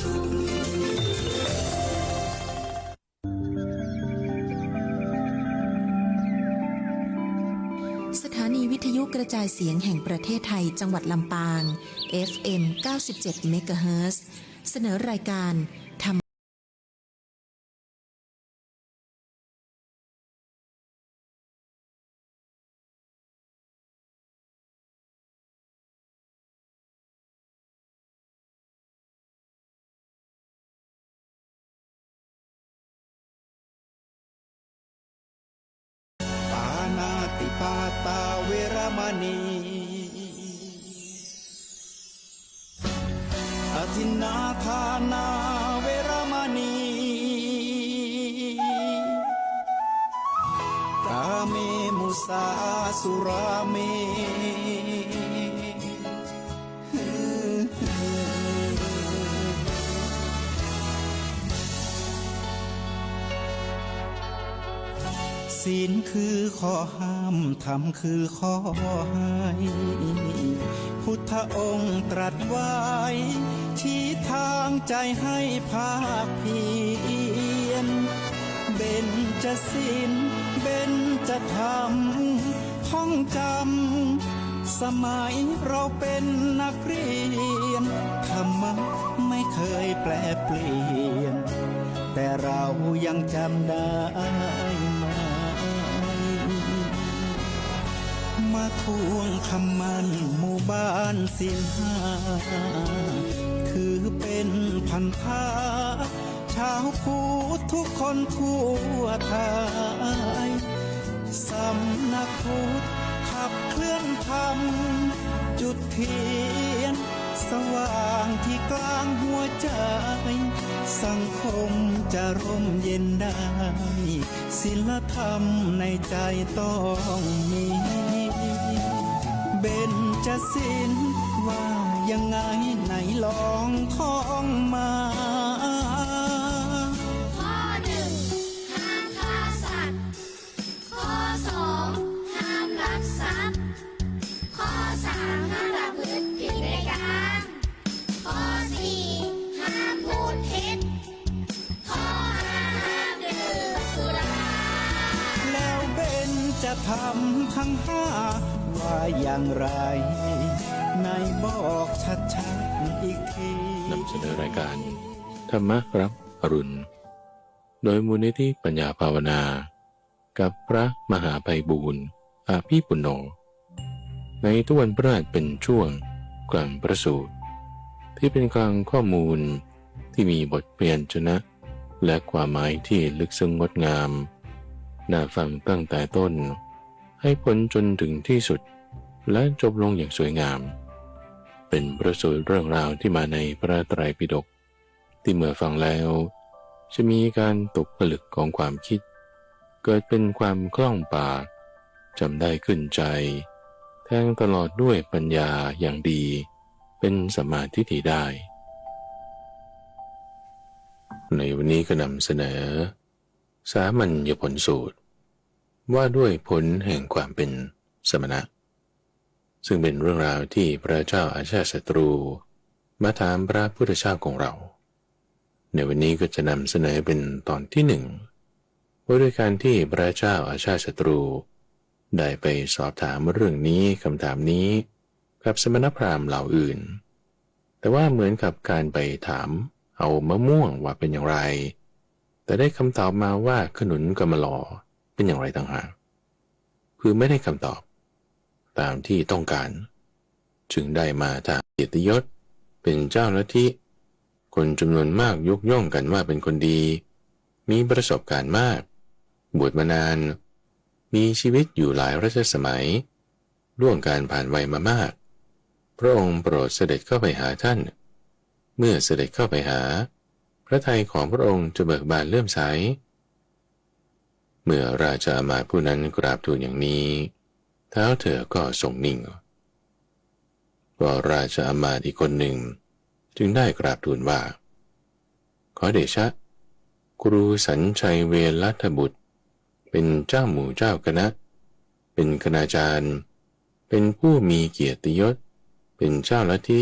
สถานีวิทยุกระจายเสียงแห่งประเทศไทยจังหวัดลำปาง FM 97 เมกะเฮิรตซ์ เสนอรายการธรรมปานาติปาตาเวรมณีอทินนาทานาเวรมณีกาเมมุสาสุราเมศีลคือข้อห้ามธรรมคือข้อให้พุทธองค์ตรัสไว้ชี้ทางใจให้ภาคเพียรเบญจศีลเบญจธรรมท่องจำสมัยเราเป็นนักเรียนธรรมะไม่เคยแปลเปลี่ยนแต่เรายังจำได้มาทวงคำมั่นหมู่บ้านศีลห้าถือเป็นพันธะชาวพุทธทุกคนทั่วไทยสำนักพุทธขับเคลื่อนธรรมจุดเทียนสว่างที่กลางหัวใจสังคมจะร่มเย็นได้ศีลธรรมในใจต้องมีเบญจศีลว่ายังไงไหนลองท่องมาข้อหนึ่งห้ามฆ่าสัตว์ข้อสองห้ามลักทรัพย์ข้อสามห้ามประพฤติผิดในกามข้อสี่ห้ามพูดเท็จข้อห้าห้ามดื่มสุราแล้วเบญจะทำทั้งห้าว่าอย่างไรในบอกชัดๆอีกทีนำเสนอรายการธรรมรับอรุณโดยมูลนิธิปัญญาภาวนากับพระมหาไพบูลย์อาภีปุณโญในทุกวันพฤหัสเป็นช่วงกลางพระสูตรที่เป็นกลางข้อมูลที่มีบทเปลี่ยนชนะและความหมายที่ลึกซึ้งงดงามน่าฟังตั้งแต่ต้นให้พ้นจนถึงที่สุดและจบลงอย่างสวยงามเป็นพระสูตรเรื่องราวที่มาในพระไตรปิฎกที่เมื่อฟังแล้วจะมีการตกผลึกของความคิดเกิดเป็นความคล่องปากจำได้ขึ้นใจแทงตลอดด้วยปัญญาอย่างดีเป็นสัมมาทิฏฐิได้ในวันนี้ก็นำเสนอสามัญญผลสูตรว่าด้วยผลแห่งความเป็นสมณะซึ่งเป็นเรื่องราวที่พระเจ้าอาชาติศัตรูมาถามพระพุทธเจ้าของเราในวันนี้ก็จะนำเสนอเป็นตอนที่หนึ่งว่าด้วยการที่พระเจ้าอาชาติศัตรูได้ไปสอบถามเรื่องนี้คำถามนี้กับสมณพราหมณ์เหล่าอื่นแต่ว่าเหมือนกับการไปถามเอามะม่วงว่าเป็นอย่างไรแต่ได้คำตอบมาว่าขนุนกำมะหล่อเป็นอย่างไรต่างหากคือไม่ได้คำตอบตามที่ต้องการจึงได้มาจากเกียรติยศเป็นเจ้าลัทธิคนจำนวนมากยกย่องกันว่าเป็นคนดีมีประสบการณ์มากบวชมานานมีชีวิตอยู่หลายรัชสมัยล่วงการผ่านวัยมามากพระองค์โปรดเสด็จเข้าไปหาท่านเมื่อเสด็จเข้าไปหาพระทัยของพระองค์จะเบิกบานเลื่อมใสเมื่อราชาอามาตย์ผู้นั้นกราบทูลอย่างนี้เท้าเธอก็ทรงนิ่งก็ราชาอามาตย์อีกคนหนึ่งจึงได้กราบทูลว่าขอเดชะครูสัญชัยเวลัทบุตรเป็นเจ้าหมู่เจ้าคณะเป็นคณาจารย์เป็นผู้มีเกียรติยศเป็นเจ้าลัทธิ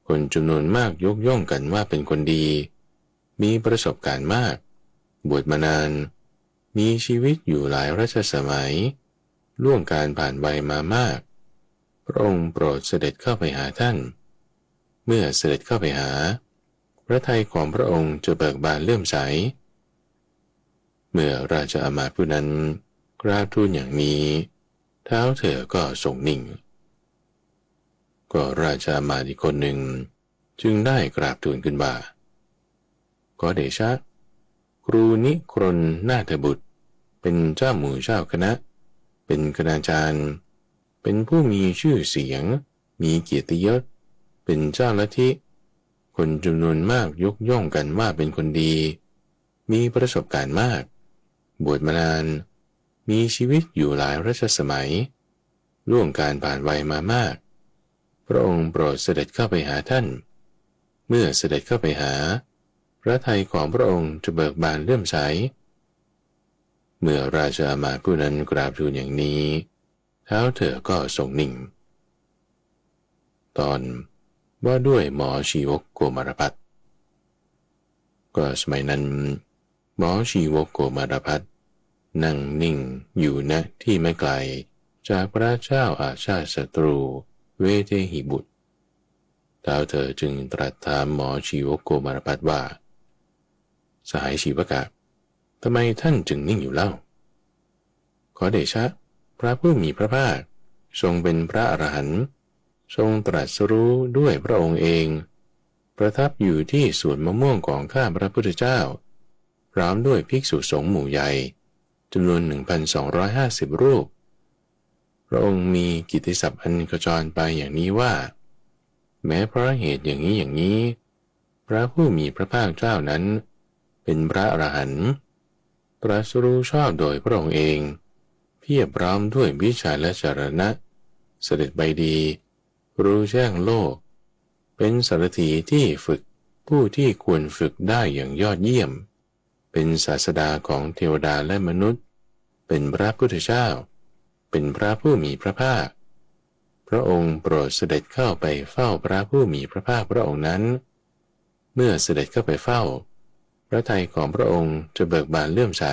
คนจำนวนมากยกย่องกันว่าเป็นคนดีมีประสบการณ์มากบวชมานานมีชีวิตอยู่หลายรัชสมัยล่วงการผ่านวัยมามากพระองค์โปรดเสด็จเข้าไปหาท่านเมื่อเสด็จเข้าไปหาพระทัยของพระองค์จะเบิกบานเลื่อมใสเมื่อราชอามาตย์ผู้นั้นกราบทูลอย่างนี้เท้าเธอก็ทรงนิ่งก็ราชอามาตย์อีกคนหนึ่งจึงได้กราบทูลขึ้นว่าขอเดชะครูนิครนนาถบุตรเป็นเจ้าหมู่เจ้าคณะเป็นคณาจารย์เป็นผู้มีชื่อเสียงมีเกียรติยศเป็นเจ้าลัทธิคนจำนวนมากยกย่องกันว่าเป็นคนดีมีประสบการณ์มากบวชมานานมีชีวิตอยู่หลายรัชสมัยล่วงการผ่านวัยมามากพระองค์โปรดเสด็จเข้าไปหาท่านเมื่อเสด็จเข้าไปหาพระทัยของพระองค์จะเบิกบานเลื่อมใสเมื่อราชอามาตย์ผู้นั้นกราบทูลอย่างนี้เท้าเธอก็ทรงนิ่งตอนว่าด้วยหมอชีวกโกมารพัสก็สมัยนั้นหมอชีวกโกมารพัสนั่งนิ่งอยู่ณที่ไม่ไกลจากพระเจ้าอาชาติศัตรูเวเทหิบุตรเท้าเธอจึงตรัสถามหมอชีวกโกมารพัสว่าสหายชีวกะทำไมท่านจึงนิ่งอยู่เล่าขอเดชะพระผู้มีพระภาคทรงเป็นพระอรหันต์ทรงตรัสรู้ด้วยพระองค์เองประทับอยู่ที่สวนมะม่วงของข้าพระพุทธเจ้าพร้อมด้วยภิกษุสงฆ์หมู่ใหญ่จำนวน 1,250 รูปพระองค์มีกิตติศัพท์อันกระจรไปอย่างนี้ว่าแม้เพราะเหตุอย่างนี้พระผู้มีพระภาคเจ้านั้นเป็นพระอรหันต์ตรัสรู้ชอบโดยพระองค์เองเพียบพร้อมด้วยวิชาและจรณะเสด็จไปดีรู้แจ้งโลกเป็นสารถีที่ฝึกผู้ที่ควรฝึกได้อย่างยอดเยี่ยมเป็นศาสดาของเทวดาและมนุษย์เป็นพระพุทธเจ้าเป็นพระผู้มีพระภาคพระองค์โปรดเสด็จเข้าไปเฝ้าพระผู้มีพระภาคพระองค์นั้นเมื่อเสด็จเข้าไปเฝ้าพระทัยของพระองค์จะเบิกบานเลื่อมใส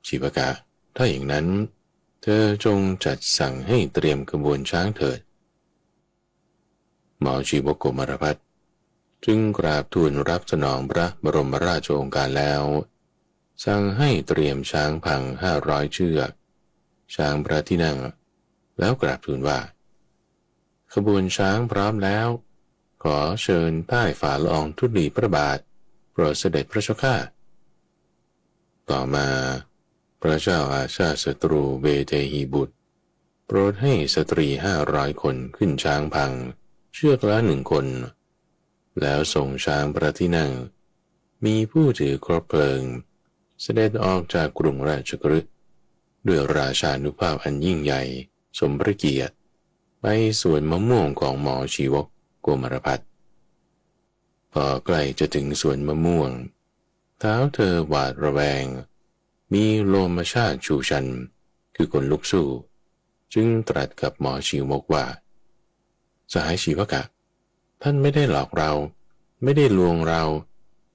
ชีวกะถ้าอย่างนั้นเธอจงจัดสั่งให้เตรียมขบวนช้างเถิดหมอชีวกโกมารพัสจึงกราบทูลรับสนองพระบรมราชโองการแล้วสั่งให้เตรียมช้างพัง500 เชือกช้างพระที่นั่งแล้วกราบทูลว่าขบวนช้างพร้อมแล้วขอเชิญใต้ฝ่าละอองธุลีพระบาทโปรดเสด็จพระเจ้าข้าต่อมาพระเจ้าอาชาติศัตรูเวเทหิบุตรโปรดให้สตรี500 คนขึ้นช้างพังเชือกละ1 คนแล้วส่งช้างพระที่นั่งมีผู้ถือครบเพลิงเสด็จออกจากกรุงราชคฤห์ด้วยราชานุภาพอันยิ่งใหญ่สมพระเกียรติไปสวนมะม่วงของหมอชีวกโกมารพัสพอใกล้จะถึงสวนมะม่วงเท้าเธอหวาดระแวงมีโลมชาติชูชันคือคนลุกสู้จึงตรัสกับหมอชีวกว่าสหายชีวกะท่านไม่ได้หลอกเราไม่ได้ลวงเรา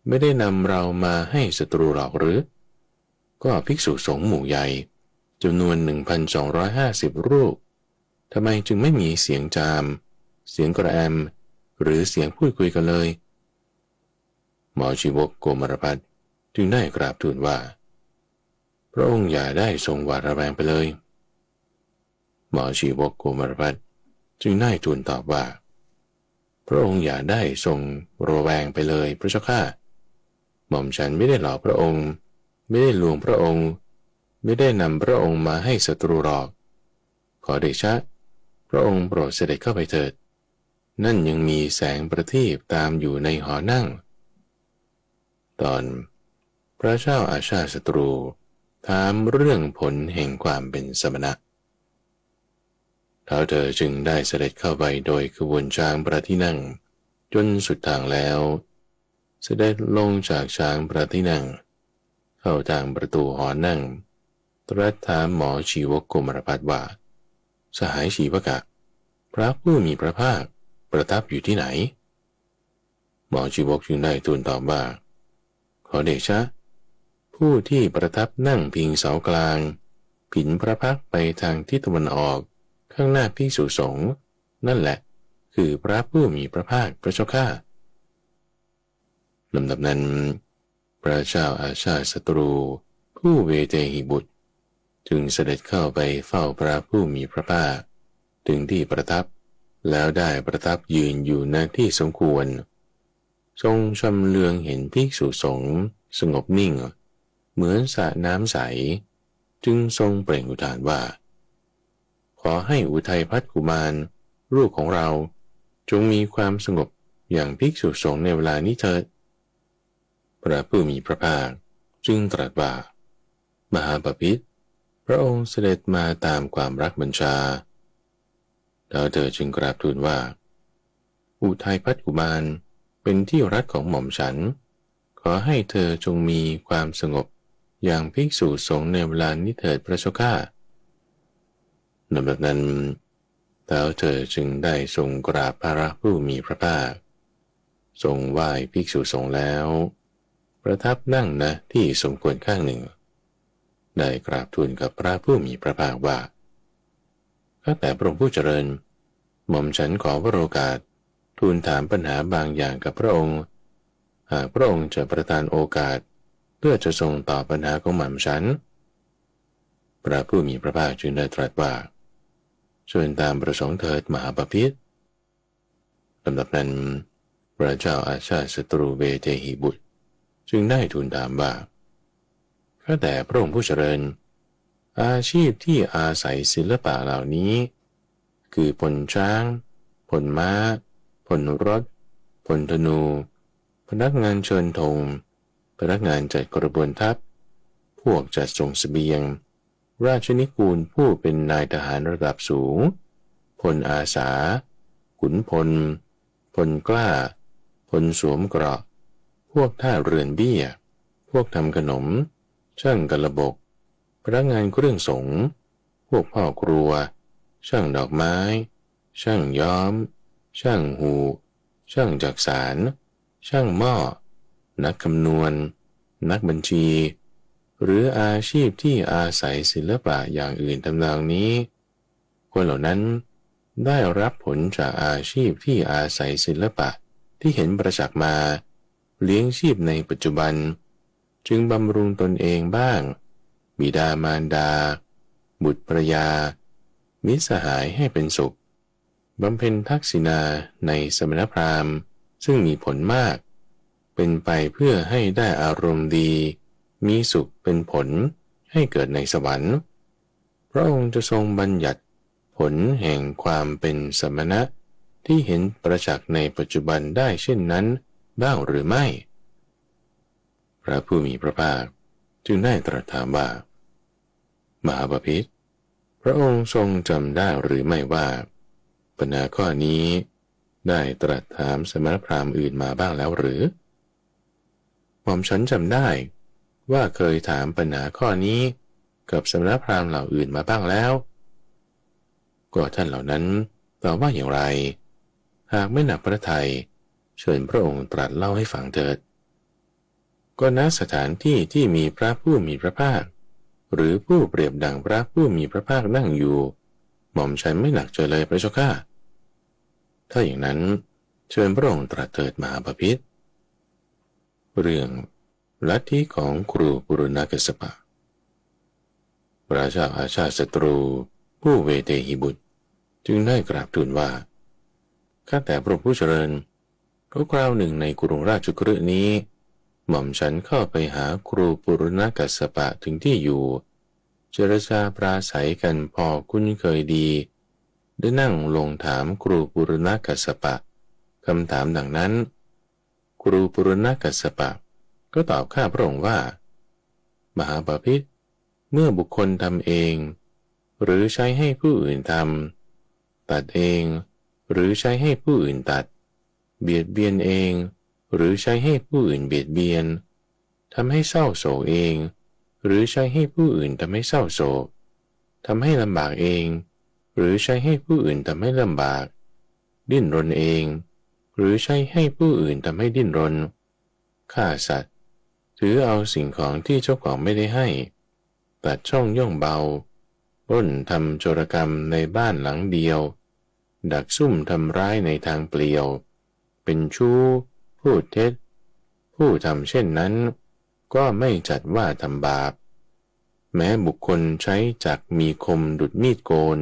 ไม่ได้นำเรามาให้ศัตรูหรอกหรือก็ภิกษุสงฆ์หมู่ใหญ่จำนวน 1,250 รูปทำไมจึงไม่มีเสียงจามเสียงกระแอมหรือเสียงพูดคุยกันเลยหมอชีวกโกมารพัสจึงได้กราบทูลว่าพระองค์อย่าได้ทรงหวาดระแวงไปเลยหมอชีวกโกมารพัสจึงได้ทูลตอบว่าพระองค์อย่าได้ทรงระแวงไปเลยพระเจ้าข้าหม่อมฉันไม่ได้หลอกพระองค์ไม่ได้ลวงพระองค์ไม่ได้นำพระองค์มาให้ศัตรูหรอกขอเดชะพระองค์โปรดเสด็จเข้าไปเถิดนั่นยังมีแสงประทีปตามอยู่ในหอนั่งตอนพระเจ้าอาชาติศัตรูถามเรื่องผลแห่งความเป็นสมณะท้าวเธอจึงได้เสด็จเข้าไปโดยขบวนช้างพระที่นั่งจนสุดทางแล้วเสด็จลงจากช้างพระที่นั่งเข้าทางประตูหอนั่งตรัสถามหมอชีวกโกมารพัสว่าสหายชีวกะพระผู้มีพระภาคโป ประทับอยู่ที่ไหนหมอชีวกจึงได้ทูลตอบว่าขอเดชะผู้ที่ประทับนั่งพิงเสากลางผินพระพักตร์ไปทางทิศตะวันออกข้างหน้าภิกษุสงฆ์นั่นแหละคือพระผู้มีพระภาคพระเจ้าข้าลำดับนั้นพระเจ้าอาชาติศัตรูผู้เวเทหิบุตรจึงเสด็จเข้าไปเฝ้าพระผู้มีพระภาคถึงที่ประทับแล้วได้ประทับยืนอยู่ณที่สมควรทรงชำเลืองเห็นภิกษุสงฆ์สงบนิ่งเหมือนสระน้ำใสจึงทรงเปล่งอุทานว่าขอให้อุทัยพัฒกุมารลูกของเราจงมีความสงบอย่างภิกษุสงฆ์ในเวลานี้เถิดพระผู้มีพระภาคจึงตรัสว่ามหาบพิตรพระองค์เสด็จมาตามความรักบัญชาแล้วเธอจึงกราบทูลว่าอุทัยพัฒกุมารเป็นที่รักของหม่อมฉันขอให้เธอจงมีความสงบอย่างภิกษุสงฆ์ในเวลานี้เถิดพระเจ้าข้าลำดับนั้นแล้วเธอจึงได้ทรงกราบพระผู้มีพระภาคทรงไหว้ภิกษุสงฆ์แล้วประทับนั่งณที่สมควรข้างหนึ่งได้กราบทูลกับพระผู้มีพระภาคว่าข้าแต่พระองค์ผู้เจริญหม่อมฉันขอวโรกาสทูลถามปัญหาบางอย่างกับพระองค์หากพระองค์จะประทานโอกาสเพื่อจะทรงตอบปัญหาของหม่อมฉันพระผู้มีพระภาคจึงได้ตรัสว่าเชิญตามประสงค์เถิดมหาบพิตรลำดับนั้นพระเจ้าอาชาติศัตรูเวเทหิบุตรจึงได้ทูลถามว่าข้าแต่พระองค์ผู้เจริญอาชีพที่อาศัยศิลปะเหล่านี้คือพลช้างพลม้าพลรถพลธนูพนักงานเชิญธงพนักงานจัดกระบวนทัพพวกจัดส่งเสบียงราชนิกูลผู้เป็นนายทหารระดับสูงพลอาสาขุนพลพลกล้าพลสวมเกราะพวกท่าเรือนเบี้ยพวกทำขนมช่างกระบกพนักงานเครื่องสงฆ์พวกพ่อครัวช่างดอกไม้ช่างย้อมช่างหูช่างจักสานช่างหม้อนักคำนวณนักบัญชีหรืออาชีพที่อาศัยศิลปะอย่างอื่นทำนองนี้คนเหล่านั้นได้รับผลจากอาชีพที่อาศัยศิลปะที่เห็นประจักษ์มาเลี้ยงชีพในปัจจุบันจึงบำรุงตนเองบ้างบิดามารดาบุตรภรยามิตรสหายให้เป็นสุขบำเพ็ญทักษิณาในสมณพราหมณ์ซึ่งมีผลมากเป็นไปเพื่อให้ได้อารมณ์ดีมีสุขเป็นผลให้เกิดในสวรรค์พระองค์จะทรงบัญญัติผลแห่งความเป็นสมณะที่เห็นประจักษ์ในปัจจุบันได้เช่นนั้นบ้างหรือไม่พระผู้มีพระภาคจึงได้ตรัสถามว่ามหาบพิตรพระองค์ทรงจำได้หรือไม่ว่าปัญหาข้อนี้ได้ตรัสถามสมณพราหมณ์อื่นมาบ้างแล้วหรือหม่อมฉันจำได้ว่าเคยถามปัญหาข้อนี้กับสมณพราหมณ์เหล่าอื่นมาบ้างแล้วก็ท่านเหล่านั้นตอบว่าอย่างไรหากไม่หนักพระทัยเชิญพระองค์ตรัสเล่าให้ฟังเถิดก็ณสถานที่ที่มีพระผู้มีพระภาคหรือผู้เปรียบดังพระผู้มีพระภาคนั่งอยู่หม่อมฉันไม่หนักใจเลยพระเจ้าข้าถ้าอย่างนั้นเชิญพระองค์ตรัสเถิดมหาบพิตรเรื่องลัทธิของครูปุรุณกัสสปะพระเจ้าอาชาติศัตรูผู้เวเทหิบุตรจึงได้กราบทูลว่าข้าแต่พระผู้เจริญก็คราวหนึ่งในกรุงราชคฤห์นี้หม่อมฉันเข้าไปหาครูปุรุณกัสสปะถึงที่อยู่เจรจาปราศัยกันพอคุ้นเคยดีได้นั่งลงถามครูปุรุณกัสสปะคำถามดังนั้นครูปุรุณกัสสปะก็ตอบข้าพระองค์ว่ามหาบพิตรเมื่อบุคคลทำเองหรือใช้ให้ผู้อื่นทำตัดเองหรือใช้ให้ผู้อื่นตัดเบียดเบียนเองหรือใช้ให้ผู้อื่นเบียดเบียนทำให้เศร้าโศกเองหรือใช้ให้ผู้อื่นทำให้เศร้าโศกทำให้ลำบากเองหรือใช้ให้ผู้อื่นทำให้ลำบาก ดิ้นรนเองหรือใช้ให้ผู้อื่นทำให้ดิ้นรนฆ่าสัตว์ถือเอาสิ่งของที่เจ้าของไม่ได้ให้ตัดช่องย่องเบาปล้นทำโจรกรรมในบ้านหลังเดียวดักซุ่มทำร้ายในทางเปลี่ยวเป็นชู้พูดเท็จผู้ทำเช่นนั้นก็ไม่จัดว่าทำบาปแม้บุคคลใช้จักรมีคมดุจมีดโกน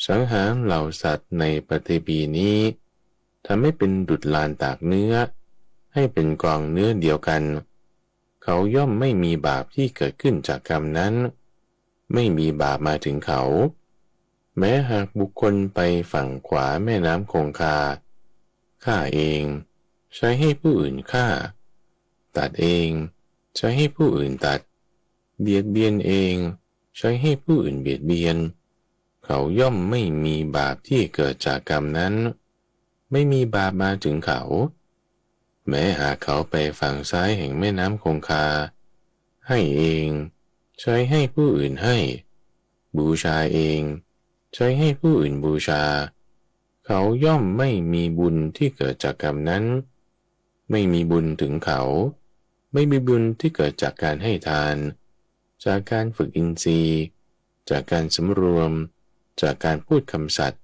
สังหารเหล่าสัตว์ในปฏิปีนี้ทำให้เป็นดุจลานตากเนื้อให้เป็นกองเนื้อเดียวกันเขาย่อมไม่มีบาปที่เกิดขึ้นจากกรรมนั้นไม่มีบาปมาถึงเขาแม้หากบุคคลไปฝั่งขวาแม่น้ำคงคาฆ่าเองใช้ให้ผู้อื่นฆ่าตัดเองใช้ให้ผู้อื่นตัดเบียดเบียนเองใช้ให้ผู้อื่นเบียดเบียนเขาย่อมไม่มีบาปที่เกิดจากกรรมนั้นไม่มีบาปมาถึงเขาแม้หากเขาไปฝั่งซ้ายแห่งแม่น้ำคงคาให้เองใช้ให้ผู้อื่นให้บูชาเองใช้ให้ผู้อื่นบูชาเขาย่อมไม่มีบุญที่เกิดจากกรรมนั้นไม่มีบุญถึงเขาไม่มีบุญที่เกิดจากการให้ทานจากการฝึกอินทรีย์จากการสำรวมจากการพูดคำสัตย์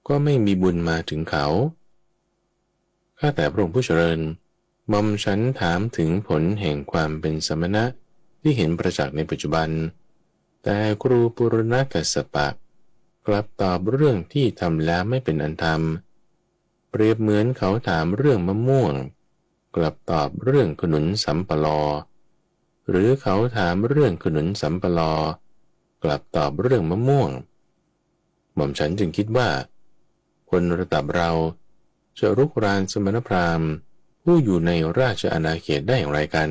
ก็ไม่มีบุญมาถึงเขาข้าแต่พระองค์ผู้เจริญหม่อมฉันถามถึงผลแห่งความเป็นสมณะที่เห็นประจักษ์ในปัจจุบันแต่ครูปุรณกัสสปะกลับตอบเรื่องที่ทำแล้วไม่เป็นอันธรรมเปรียบเหมือนเขาถามเรื่องมะม่วงกลับตอบเรื่องขนุนสำปะลอหรือเขาถามเรื่องขนุนสำปะลอกลับตอบเรื่องมะม่วงหม่อมฉันจึงคิดว่าคนระดับเราจะรุกรานสมณพราหมณ์ผู้อยู่ในราชอาณาเขตได้อย่างไรกัน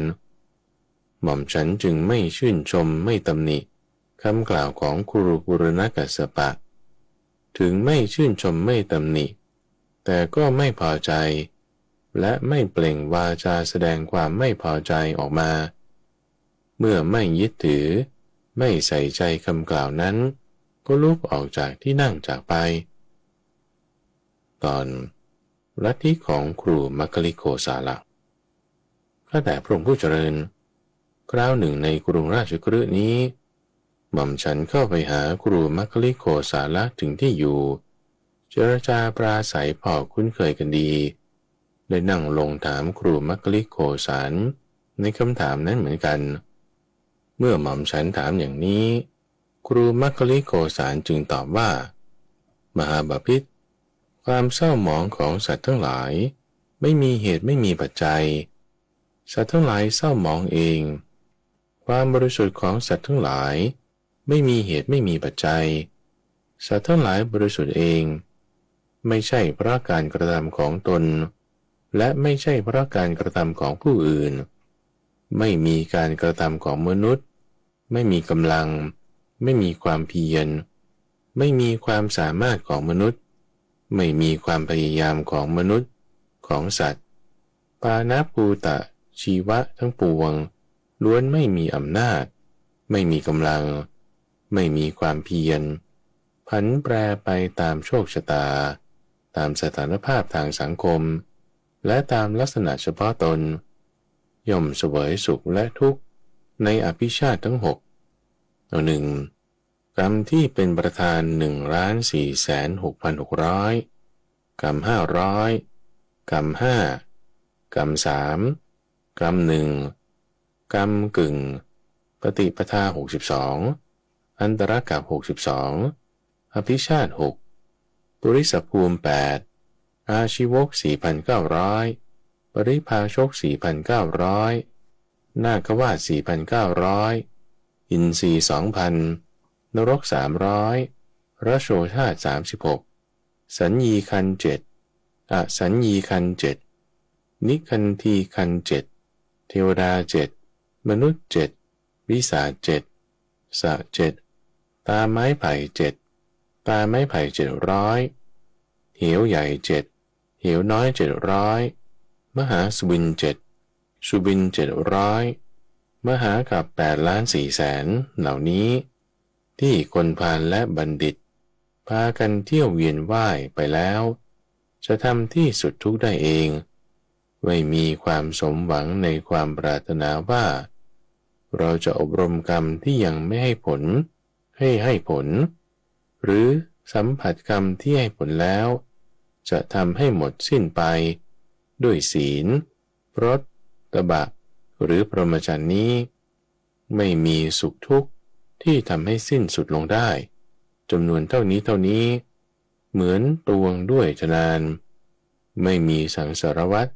หม่อมฉันจึงไม่ชื่นชมไม่ตำหนิคำกล่าวของครูปุรณกัสสปะถึงไม่ชื่นชมไม่ตำหนิแต่ก็ไม่พอใจและไม่เปล่งวาจาแสดงความไม่พอใจออกมาเมื่อไม่ยึดถือไม่ใส่ใจคำกล่าวนั้นก็ลุกออกจากที่นั่งจากไปตอนลัทธิของครูมัคคิลิโกสาละข้าแต่พระองค์ผู้เจริญคราวหนึ่งในกรุงราชคฤห์นี้หม่อมฉันเข้าไปหาครูมัคคิลิโกสาละถึงที่อยู่เจรจาปราศัยพอคุ้นเคยกันดีได้นั่งลงถามครูมัคคิลิโกสารในคำถามนั้นเหมือนกันเมื่อหม่อมฉันถามอย่างนี้ครูมัคคิลิโกสารจึงตอบว่ามหาบพิตรความเศร้าหมองของสัตว์ทั้งหลายไม่มีเหตุไม่มีปัจจัยสัตว์ทั้งหลายเศร้าหมองเองความบริสุทธิ์ของสัตว์ทั้งหลายไม่มีเหตุไม่มีปัจจัยสัตว์ทั้งหลายบริสุทธิ์เองไม่ใช่เพราะการกระทำของตนและไม่ใช่เพราะการกระทำของผู้อื่นไม่มีการกระทำของมนุษย์ไม่มีกำลังไม่มีความเพียรไม่มีความสามารถของมนุษย์ไม่มีความพยายามของมนุษย์ของสัตว์ปานาปูตะชีวะทั้งปวงล้วนไม่มีอำนาจไม่มีกำลังไม่มีความเพียรผันแปรไปตามโชคชะตาตามสถานภาพทางสังคมและตามลักษณะเฉพาะตนย่อมเสวยสุขและทุกข์ในอภิชาติทั้ง6 1. กรรมที่เป็นประธาน 1,460,600 กรรม500กรรม5กรรม3กรรม1กรรมกึ่งปฏิปทา62อันตรกับ62อภิชาติ6ปุริสภูมิ8อาชีวก 4,900 ปริภาชก 4,900 นาควาส 4,900 อินทรีย์ 2,000 นรก 300 รโชธาตุ 36 สัญญีคันธ์ 7 อสัญญีคันธ์ 7 นิคันธีคันธ์ 7 เทวดา 7 มนุษย์ 7 วิสาจ 7 สะ 7 ตาไม้ไผ่ 7 ตาไม้ไผ่ 700 เหวใหญ่ 7 เหวน้อย 700 มหาสุบิน 7 สุบิน 700 มหากับ8,400,000เหล่านี้ที่คนพาลและบัณฑิตพากันเที่ยวเวียนว่ายไปแล้ว จะทำที่สุดทุกข์ได้เองไม่มีความสมหวังในความปรารถนาว่าเราจะอบรมกรรมที่ยังไม่ให้ผลให้ผลหรือสัมผัสกรรมที่ให้ผลแล้วจะทำให้หมดสิ้นไปด้วยศีลรสตบะหรือพรหมจรรย์นี้ไม่มีสุขทุกข์ที่ทำให้สิ้นสุดลงได้จำนวนเท่านี้เหมือนตวงด้วยธนานไม่มีสังสารวัฏ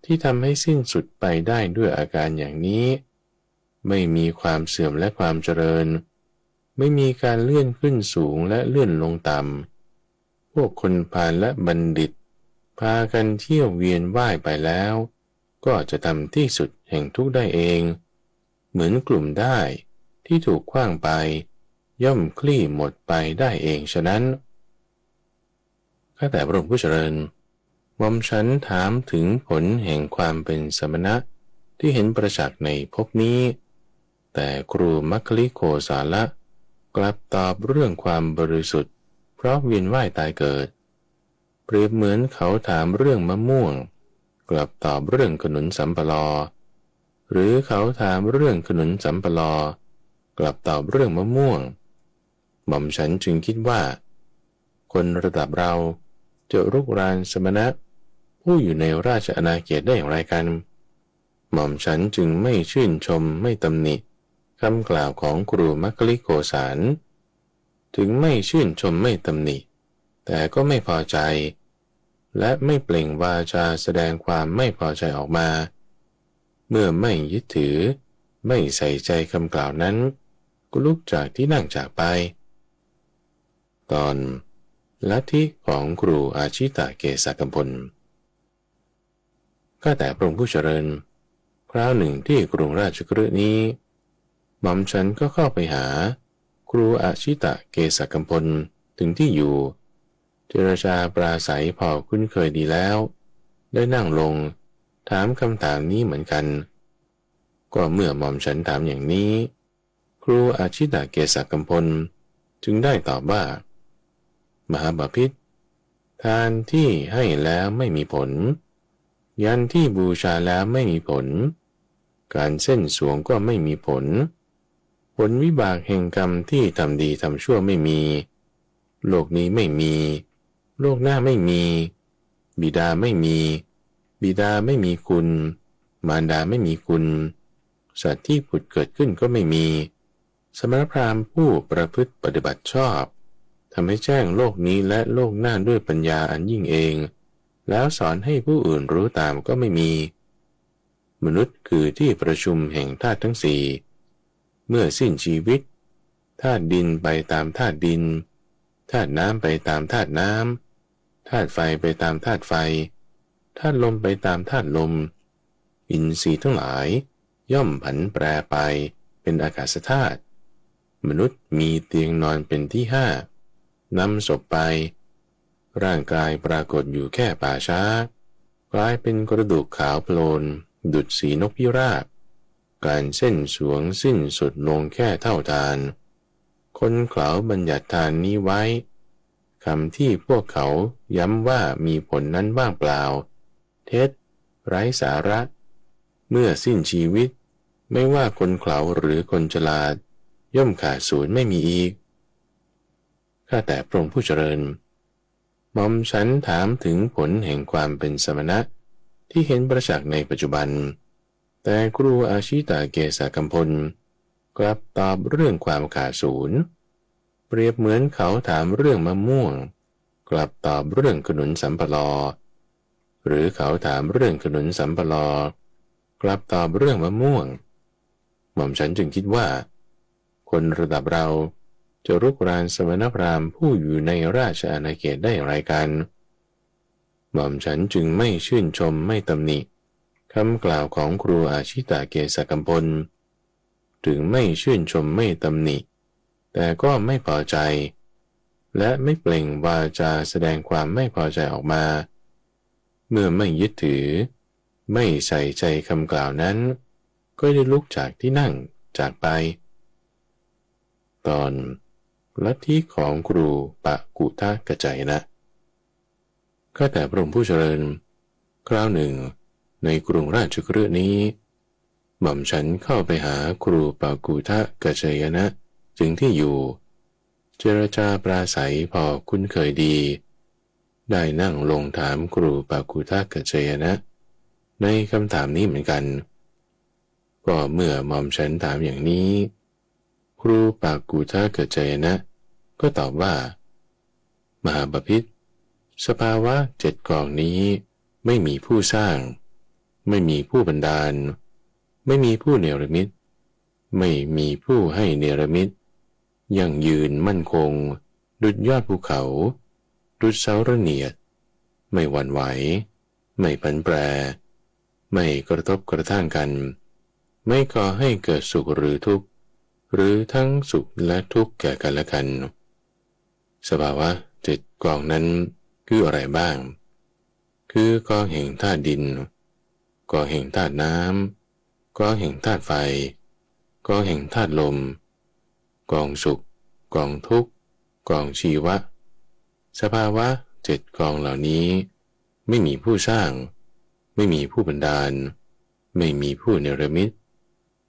ที่ทำให้สิ้นสุดไปได้ด้วยอาการอย่างนี้ไม่มีความเสื่อมและความเจริญไม่มีการเลื่อนขึ้นสูงและเลื่อนลงต่ำพวกคนพาลและบัณฑิตพากันเที่ยวเวียนว่ายไปแล้วก็จะทำที่สุดแห่งทุกข์ได้เองเหมือนกลุ่มได้ที่ถูกขว้างไปย่อมคลี่หมดไปได้เองฉะนั้นข้าแต่พระองค์ผู้เจริญหม่อมฉันถามถึงผลแห่งความเป็นสมณะที่เห็นประจักษ์ในภพนี้แต่ครูมัคคิลิโกศาละกลับตอบเรื่องความบริสุทธิ์เพราะเวียนว่ายตายเกิดเปรียบเหมือนเขาถามเรื่องมะม่วงกลับตอบเรื่องขนุนสำปะลอหรือเขาถามเรื่องขนุนสำปะลอกลับตอบเรื่องมะม่วงหม่อมฉันจึงคิดว่าคนระดับเราจะรุกรานสมณะผู้อยู่ในราชอาณาเขตได้อย่างไรกันหม่อมฉันจึงไม่ชื่นชมไม่ตำหนิคำกล่าวของครูมัคคิลิโกศาลถึงไม่ชื่นชมไม่ตำหนิแต่ก็ไม่พอใจและไม่เปล่งวาจาแสดงความไม่พอใจออกมาเมื่อไม่ยึดถือไม่ใส่ใจคำกล่าวนั้นก็ลุกจากที่นั่งจากไปตอนลัทธิของครูอาชิตะเกษกัมพลข้าแต่พระองค์ผู้เจริญคราวหนึ่งที่กรุงราชคฤห์นี้หม่อมฉันก็เข้าไปหาครูอาชิตะเกษกัมพลถึงที่อยู่เจรจาปราศัยพอคุ้นเคยดีแล้วได้นั่งลงถามคำถามนี้เหมือนกันก็เมื่อหม่อมฉันถามอย่างนี้ครูอาชิตะเกษกัมพลจึงได้ตอบว่ามหาบพิตรทานที่ให้แล้วไม่มีผลยันที่บูชาแล้วไม่มีผลการเส้นสวงก็ไม่มีผลผลวิบากแห่งกรรมที่ทำดีทำชั่วไม่มีโลกนี้ไม่มีโลกหน้าไม่มีบิดาไม่มีบิดาไม่มีคุณมารดาไม่มีคุณสัตว์ที่ผุดเกิดขึ้นก็ไม่มีสมณพราหมณ์ผู้ประพฤติปฏิบัติชอบทำให้แจ้งโลกนี้และโลกหน้าด้วยปัญญาอันยิ่งเองแล้วสอนให้ผู้อื่นรู้ตามก็ไม่มีมนุษย์คือที่ประชุมแห่งธาตุทั้งสี่เมื่อสิ้นชีวิตธาตุดินไปตามธาตุดินธาตุน้ำไปตามธาตุน้ำธาตุไฟไปตามธาตุไฟธาตุลมไปตามธาตุลมอินทรีย์ทั้งหลายย่อมผันแปรไปเป็นอากาศธาตุมนุษย์มีเตียงนอนเป็นที่ห้านำศพไปร่างกายปรากฏอยู่แค่ป่าช้ากลายเป็นกระดูกขาวโพลนดุจสีนกพิราบการเส้นสวงสิ้นสุดลงแค่เท่าทานคนเขาบัญญัติทานนี้ไว้คำที่พวกเขาย้ำว่ามีผลนั้นว่างเปล่าเท็จไร้สาระเมื่อสิ้นชีวิตไม่ว่าคนเขาหรือคนฉลาดย่อมขาดศูนย์ไม่มีอีกข้าแต่พระองค์ผู้เจริญหม่อมฉันถามถึงผลแห่งความเป็นสมณะที่เห็นประจักษ์ในปัจจุบันแต่ครูอาชิตะเกษกัมพลกลับตอบเรื่องความขาดศูนย์เปรียบเหมือนเขาถามเรื่องมะม่วงกลับตอบเรื่องขนุนสำปะลอหรือเขาถามเรื่องขนุนสำปะลอกลับตอบเรื่องมะม่วงหม่อมฉันจึงคิดว่าคนระดับเราจะรุกรานสมณพราหมณ์ผู้อยู่ในราชอาณาเขตได้อย่างไรกันหม่อมฉันจึงไม่ชื่นชมไม่ตำหนิคำกล่าวของครูอาชิตะเกษกัมพลถึงไม่ชื่นชมไม่ตำหนิแต่ก็ไม่พอใจและไม่เปล่งวาจาแสดงความไม่พอใจออกมาเมื่อไม่ยึดถือไม่ใส่ใจคำกล่าวนั้นก็ได้ลุกจากที่นั่งจากไปตอนลัทธิของครูปะกุทะกะใจนะ ข้าแต่พระองค์ผู้เจริญคราวหนึ่งในกรุงราชคฤห์นี้หม่อมฉันเข้าไปหาครูปากูทะกัจจยนะจึงที่อยู่เจรจาปราศัยพอคุ้นเคยดีได้นั่งลงถามครูปากูทะกัจจยนะในคำถามนี้เหมือนกันก็เมื่อหม่อมฉันถามอย่างนี้ครูปากูทะกัจจยนะก็ตอบว่ามหาบพิตรสภาวะเจ็ดกองนี้ไม่มีผู้สร้างไม่มีผู้บันดาลไม่มีผู้เนรมิตไม่มีผู้ให้เนรมิตยั่งยืนมั่นคงดุจยอดภูเขาดุจเสาระเนียดไม่หวั่นไหวไม่ผันแปรไม่กระทบกระทั่งกันไม่ก่อให้เกิดสุขหรือทุกข์หรือทั้งสุขและทุกข์แก่กันและกันสภาวะเจ็ดกองนั้นคืออะไรบ้างคือกองแห่งธาตุดินกองแห่งธาตุน้ำกองแห่งธาตุไฟกองแห่งธาตุลมกองสุขกองทุกข์กองชีวะสภาวะเจ็ดกองเหล่านี้ไม่มีผู้สร้างไม่มีผู้บันดาลไม่มีผู้เนรมิต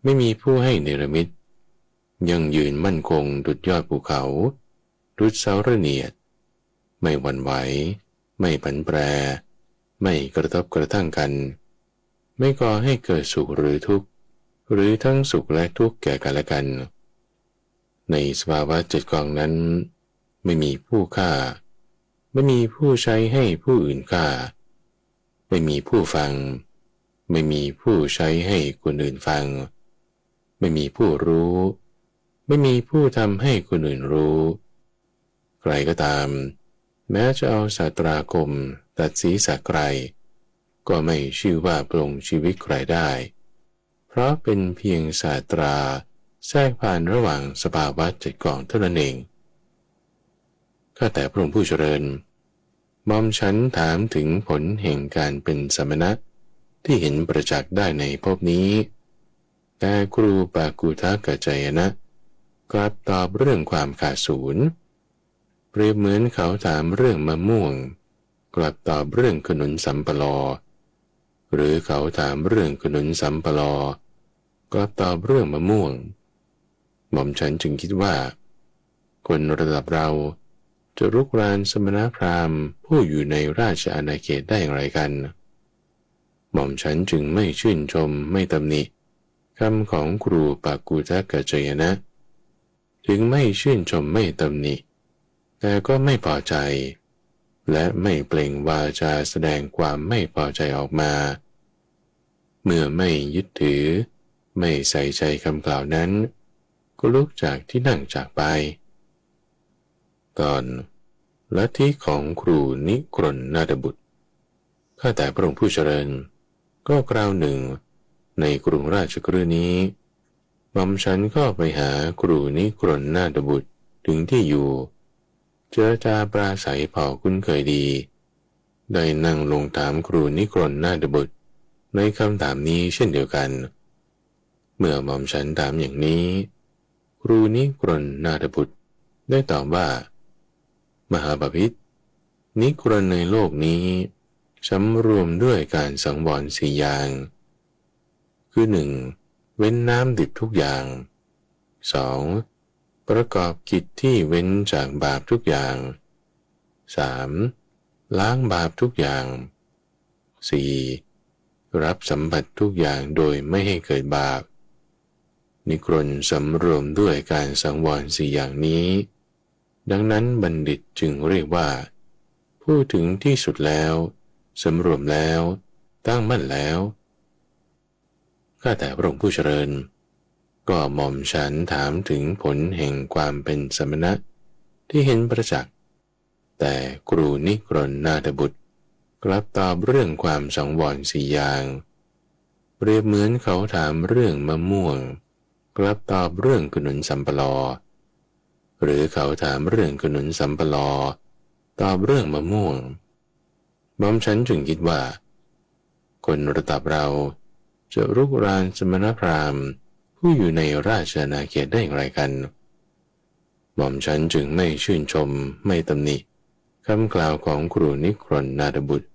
ไม่มีผู้ให้เนรมิตยังยืนมั่นคงดุจยอดภูเขาดุจเสาระเนียดไม่หวั่นไหวไม่ผันแปรไม่กระทบกระทั่งกันไม่ก่อให้เกิดสุขหรือทุกข์หรือทั้งสุขและทุกข์แก่กันและกันในสภาวะเจ็ดกองนั้นไม่มีผู้ฆ่าไม่มีผู้ใช้ให้ผู้อื่นฆ่าไม่มีผู้ฟังไม่มีผู้ใช้ให้คนอื่นฟังไม่มีผู้รู้ไม่มีผู้ทำให้คนอื่นรู้ใครก็ตามแม้จะเอาศาสตราคมตัดศีรษะใครก็ไม่ชื่อว่าปลงชีวิตใครได้เพราะเป็นเพียงศาสตราแทรกผ่านระหว่างสภาวะเจ็ดกองเท่านั้นเองข้าแต่พระองค์ผู้เจริญหม่อมฉันถามถึงผลแห่งการเป็นสมณะที่เห็นประจักษ์ได้ในภพนี้แต่ครูปากูทะกัจจยนะกลับตอบเรื่องความขาดศูนย์เปรียบเหมือนเขาถามเรื่องมะม่วงกลับตอบเรื่องขนุนสำปะลอหรือเขาถามเรื่องขนุนสำปะลอกลับตอบเรื่องมะม่วงหม่อมฉันจึงคิดว่าคนระดับเราจะรุกรานสมณพราหมณ์ผู้อยู่ในราชอาณาเขตได้อย่างไรกันหม่อมฉันจึงไม่ชื่นชมไม่ตำหนิคำของครูปากูทะกัจจยนะถึงไม่ชื่นชมไม่ตำหนิแต่ก็ไม่พอใจและไม่เปล่งวาจาแสดงความไม่พอใจออกมาเมื่อไม่ยึดถือไม่ใส่ใจคำกล่าวนั้นก็ลุกจากที่นั่งจากไปตอนลัทธิของครูนิกรณนาถบุตรข้าแต่พระองค์ผู้เจริญก็คราวหนึ่งในกรุงราชคฤห์นี้หม่อมฉันก็ไปหาครูนิกรณนาถบุตรถึงที่อยู่เจรจาปราศัยพอคุ้นเคยดีได้นั่งลงถามครูนิกรณนาถบุตรในคำถามนี้เช่นเดียวกันเมื่อหม่อมฉันถามอย่างนี้ครูนิกรณนาถบุตรได้ตอบว่ามหาบพิตรนิกรณในโลกนี้สำรวมด้วยการสังวรสี่อย่างคือหนึ่งเว้นน้ำดิบทุกอย่างสองประกอบกิจที่เว้นจากบาปทุกอย่างสามล้างบาปทุกอย่างสี่รับสัมผัสทุกอย่างโดยไม่ให้เกิดบาปนิกรณสำรวมด้วยการสังวรสี่อย่างนี้ดังนั้นบัณฑิตจึงเรียกว่าผู้ถึงที่สุดแล้วสำรวมแล้วตั้งมั่นแล้วข้าแต่พระองค์ผู้เจริญก็หม่อมฉันถามถึงผลแห่งความเป็นสมณะที่เห็นประจักษ์แต่ครูนิกรณนาถบุตรกลับตอบเรื่องความสังวรสี่อย่างเปรียบเหมือนเขาถามเรื่องมะม่วงกลับตอบเรื่องขนุนสำปะลอหรือเขาถามเรื่องขนุนสำปะลอตอบเรื่องมะม่วงหม่อมฉันจึงคิดว่าคนระดับเราจะรุกรานสมณพราหมณ์ผู้อยู่ในราชอาณาเขตได้อย่างไรกันหม่อมฉันจึงไม่ชื่นชมไม่ตำหนิ คำกล่าวของครูนิครนนาถบุตร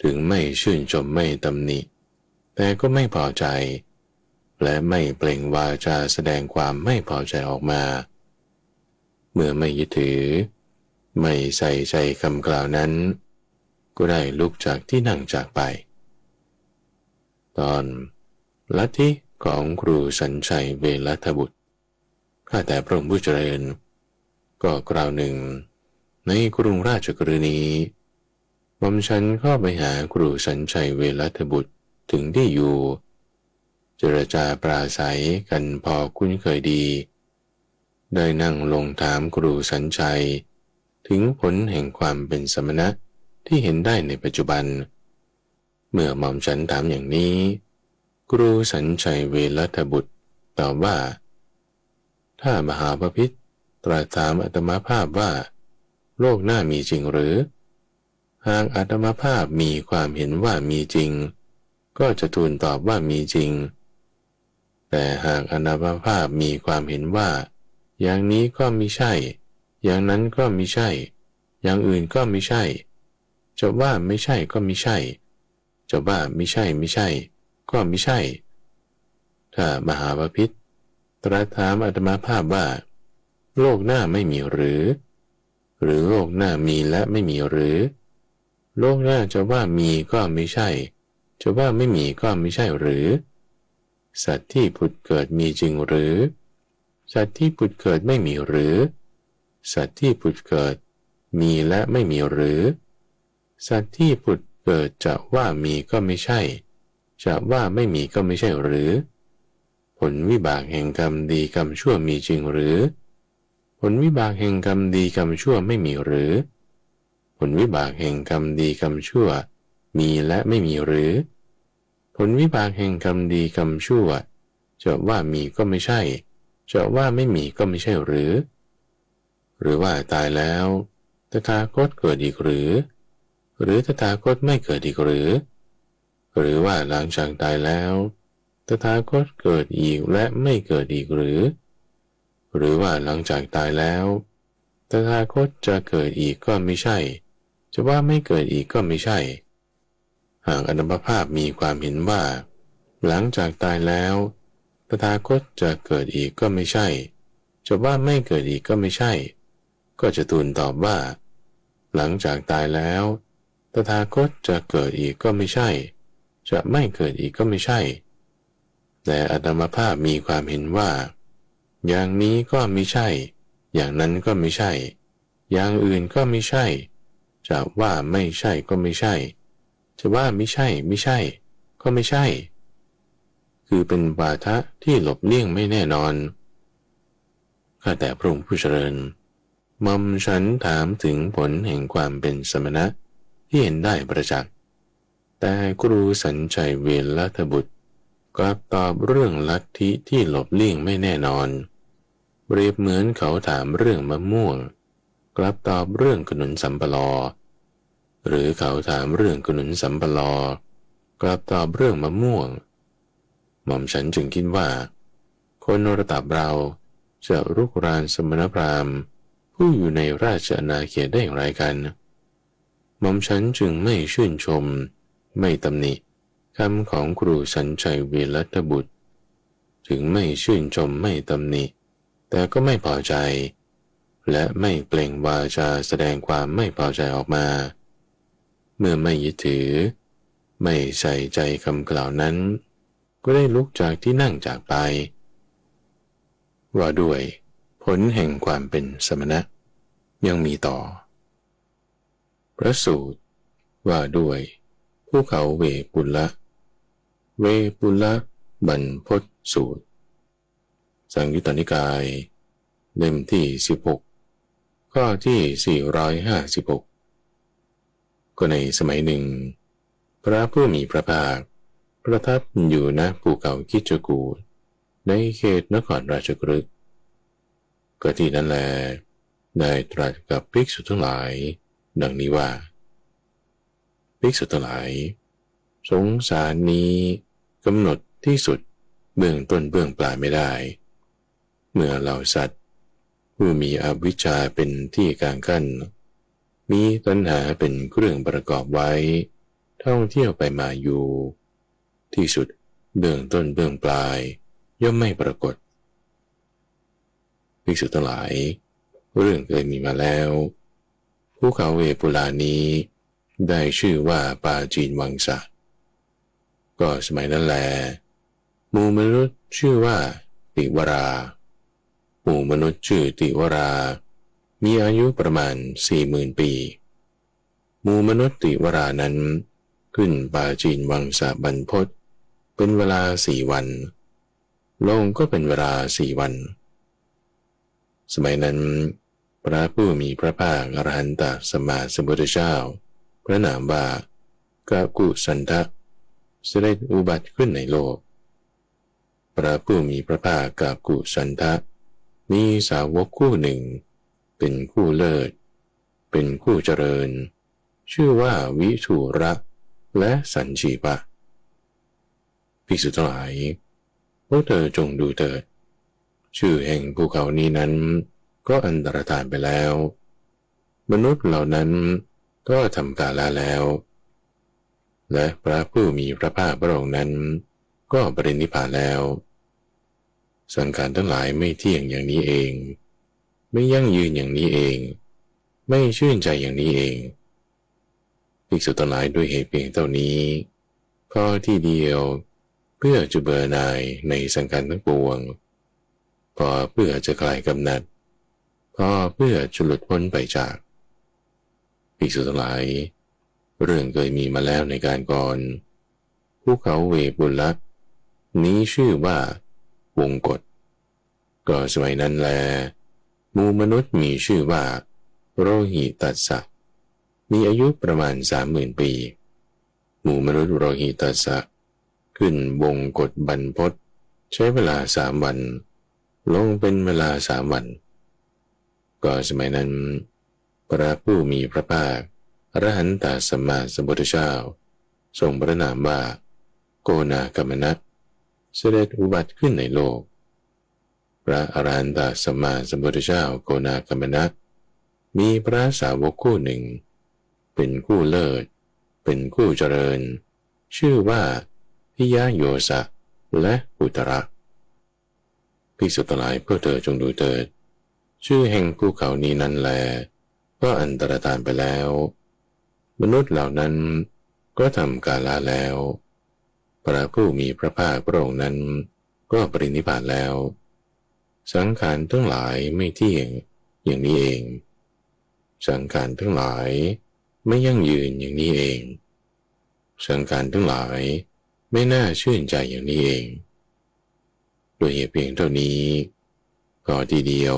ถึงไม่ชื่นชมไม่ตำหนิแต่ก็ไม่พอใจและไม่เปล่งวาจาแสดงความไม่พอใจออกมาเมื่อไม่ยึดถือไม่ใส่ใจคำกล่าวนั้นก็ได้ลุกจากที่นั่งจากไปตอนลัทธิของครูสัญชัยเวรัตบุตรข้าแต่พระองค์ผู้เจริญก็กล่าวหนึ่งในกรุงราชกฤณีหม่อมฉันเข้าไปหาครูสัญชัยเวรัตบุตรถึงที่อยู่เจรจาปราศัยกันพอคุ้นเคยดีได้นั่งลงถามครูสัญชัยถึงผลแห่งความเป็นสมณะที่เห็นได้ในปัจจุบันเมื่อหม่อมฉันถามอย่างนี้ครูสัญชัยเวรัตบุตรตอบว่าถ้ามหาบพิตรตรัสถามอาตมาภาพว่าโลกหน้ามีจริงหรือหากอาตมาภาพมีความเห็นว่ามีจริงก็จะทูลตอบว่ามีจริงแต่หากอาตมาภาพมีความเห็นว่าอย่างนี้ก็มิใช่อย่างนั้นก็มิใช่อย่างอื่นก็มิใช่จะว่าไม่ใช่ก็มิใช่จะว่าไม่ใช่ไม่ใช่ก็มิใช่ถ้ามหาบพิตรตรัสถามอาตมาภาพว่าโลกหน้าไม่มีหรือโลกหน้ามีและไม่มีหรือโลกหน้าจะว่ามีก็ไม่ใช่จะว่าไม่มีก็ไม่ใช่หรือสัตว์ที่ผุดเกิดมีจริงหรือสัตว์ที่ผุดเกิดไม่มีหรือสัตว์ที่ผุดเกิดมีและไม่มีหรือสัตว์ที่ผุดเกิดจะว่ามีก็ไม่ใช่จะว่าไม่มีก็ไม่ใช่หรือผลวิบากแห่งกรรมดีกรรมชั่วมีจริงหรือผลวิบากแห่งกรรมดีกรรมชั่วไม่มีหรือผลวิบากแห่งกรรมดีกรรมชั่วมีและไม่มีหรือผลวิบากแห่งกรรมดีกรรมชั่วจะว่ามีก็ไม่ใช่จะว่าไม่มีก็ไม่ใช่หรือว่าตายแล้วตถาคตเกิดอีกหรือตถาคตไม่เกิดอีกหรือว่าหลังจากตายแล้วตถาคตเกิดอีกและไม่เกิดอีกหรือว่าหลังจากตายแล้วตถาคตจะเกิดอีกก็ไม่ใช่จะว่าไม่เกิดอีกก็ไม่ใช่หากอนันตภาพมีความเห็นว่าหลังจากตายแล้วตถาคตจะเกิดอีกก็ไม่ใช่จะว่าไม่เกิดอีกก็ไม่ใช่ก็จะทูลตอบว่าหลังจากตายแล้วตถาคตจะเกิดอีกก็ไม่ใช่จะไม่เกิดอีกก็ไม่ใช่แต่อาตมาภาพมีความเห็นว่าอย่างนี้ก็ไม่ใช่อย่างนั้นก็ไม่ใช่อย่างอื่นก็ไม่ใช่จะว่าไม่ใช่ก็ไม่ใช่จะว่าไม่ใช่ก็ไม่ใช่คือเป็นวาทะที่หลบเลี่ยงไม่แน่นอนข้าแต่พระองค์ผู้เจริญหม่อมฉันถามถึงผลแห่งความเป็นสมณะที่เห็นได้ประจักษ์แต่ครูสัญชัยเวรัตบุตรกลับตอบเรื่องลัทธิที่หลบเลี่ยงไม่แน่นอนเปรียบเหมือนเขาถามเรื่องมะม่วงกลับตอบเรื่องขนุนสัมปะลอหรือเขาถามเรื่องขนุนสัมปะลอกลับตอบเรื่องมะม่วงหม่อมฉันจึงคิดว่าคนระดับเราจะรุกรานสมณพราหมณ์ผู้อยู่ในราชอาณาเขตได้อย่างไรกันหม่อมฉันจึงไม่ชื่นชมไม่ตำหนิคำของครูสัญชัยเวรัตบุตรถึงไม่ชื่นชมไม่ตำหนิแต่ก็ไม่พอใจและไม่เปล่งวาจาแสดงความไม่พอใจออกมาเมื่อไม่ยึดถือไม่ใส่ใจคำกล่าวนั้นก็ได้ลุกจากที่นั่งจากไปว่าด้วยผลแห่งความเป็นสมณะยังมีต่อพระสูตรว่าด้วยภูเขาเวปุลละบรรพตสูตรสังยุตตนิกายเล่มที่16ข้อที่456ก็ในสมัยหนึ่งพระผู้มีพระภาคประทับอยู่ณภูเขาคิชกูฏในเขตนครราชคฤห์ก็ที่นั้นแลได้ตรัสกับภิกษุทั้งหลายดังนี้ว่าภิกษุทั้งหลายสงสารนี้กำหนดที่สุดเบื้องต้นเบื้องปลายไม่ได้เมื่อเหล่าสัตว์ผู้มีอวิชชาเป็นที่กางกั้น มีตัณหาเป็นเครื่องประกอบไว้ท่องเที่ยวไปมาอยู่ที่สุดเบื้องต้นเบื้องปลายย่อมไม่ปรากฏภิกษุทั้งหลายเรื่องเคยมีมาแล้วภูเขาเวปุลานี้ได้ชื่อว่าปาจีนวังสะก็สมัยนั้นแลหมู่มนุษย์ชื่อว่าติวราหมู่มนุษย์ชื่อติวรามีอายุประมาณ 40,000 ปีหมู่มนุษย์ติวรานั้นขึ้นปาจีนวังสะบรรพตเป็นเวลา4 วันลงก็เป็นเวลา4 วันสมัยนั้นพระผู้มีพระภาคอรหันตสัมมาสัมพุทธเจ้าพระนามว่ากากุสันทะเสด็จอุบัติขึ้นในโลกพระผู้มีพระภาคกากุสันทะมีสาวกคู่หนึ่งเป็นคู่เลิศเป็นคู่เจริญชื่อว่าวิทูระและสันชีปะภิกษุทั้งหลายพวกเธอจงดูเถิดชื่อแห่งภูเขานี้นั้นก็อันตรธานไปแล้วมนุษย์เหล่านั้นก็ทำกาลแล้วและพระผู้มีพระภาคพระองค์นั้นก็ปรินิพพานแล้วสังขารทั้งหลายไม่เที่ยงอย่างนี้เองไม่ยั่งยืนอย่างนี้เองไม่ชื่นใจอย่างนี้เองภิกษุทั้งหลายด้วยเหตุเพียงเท่านี้พอที่เดียวเพื่อจะเบื่อหน่ายในสังขารทั้งปวงพอเพื่อจะคลายกำหนัดพอเพื่อจะหลุดพ้นไปจากภิกษุทั้งหลายเรื่องเคยมีมาแล้วในการก่อนภูเขาเวปุลละนี้ชื่อว่าวงกฏก็สมัยนั้นแลหมู่มนุษย์มีชื่อว่าโรหิตัสสะมีอายุประมาณ 30,000 ปีหมู่มนุษย์โรหิตัสสะขึ้นวงกฏบรรพตใช้เวลา3 วันลงเป็นเวลา3 วันก็สมัยนั้นพระผู้มีพระภาคอรหันตสัมมาสัมพุทธเจ้าทรงพระนามว่าโกนากัมมนะเสด็จอุบัติขึ้นในโลกพระอรหันตสัมมาสัมพุทธเจ้าโกนากัมมนะมีพระสาวกคู่หนึ่งเป็นคู่เลิศเป็นคู่เจริญชื่อว่าพิยโยสะและอุตระภิกษุทั้งหลายพวกเธอจงดูเถิดชื่อแห่งภูเขานี้นั้นแลก็อันตรธานไปแล้วมนุษย์เหล่านั้นก็ทำกาลแล้วพระผู้มีพระภาคพระองค์นั้นก็ปรินิพพานแล้วสังขารทั้งหลายไม่เที่ยงอย่างนี้เองสังขารทั้งหลายไม่ยั่งยืนอย่างนี้เองสังขารทั้งหลายไม่น่าชื่นใจอย่างนี้เองโดยเหตุเพียงเท่านี้ก็ทีเดียว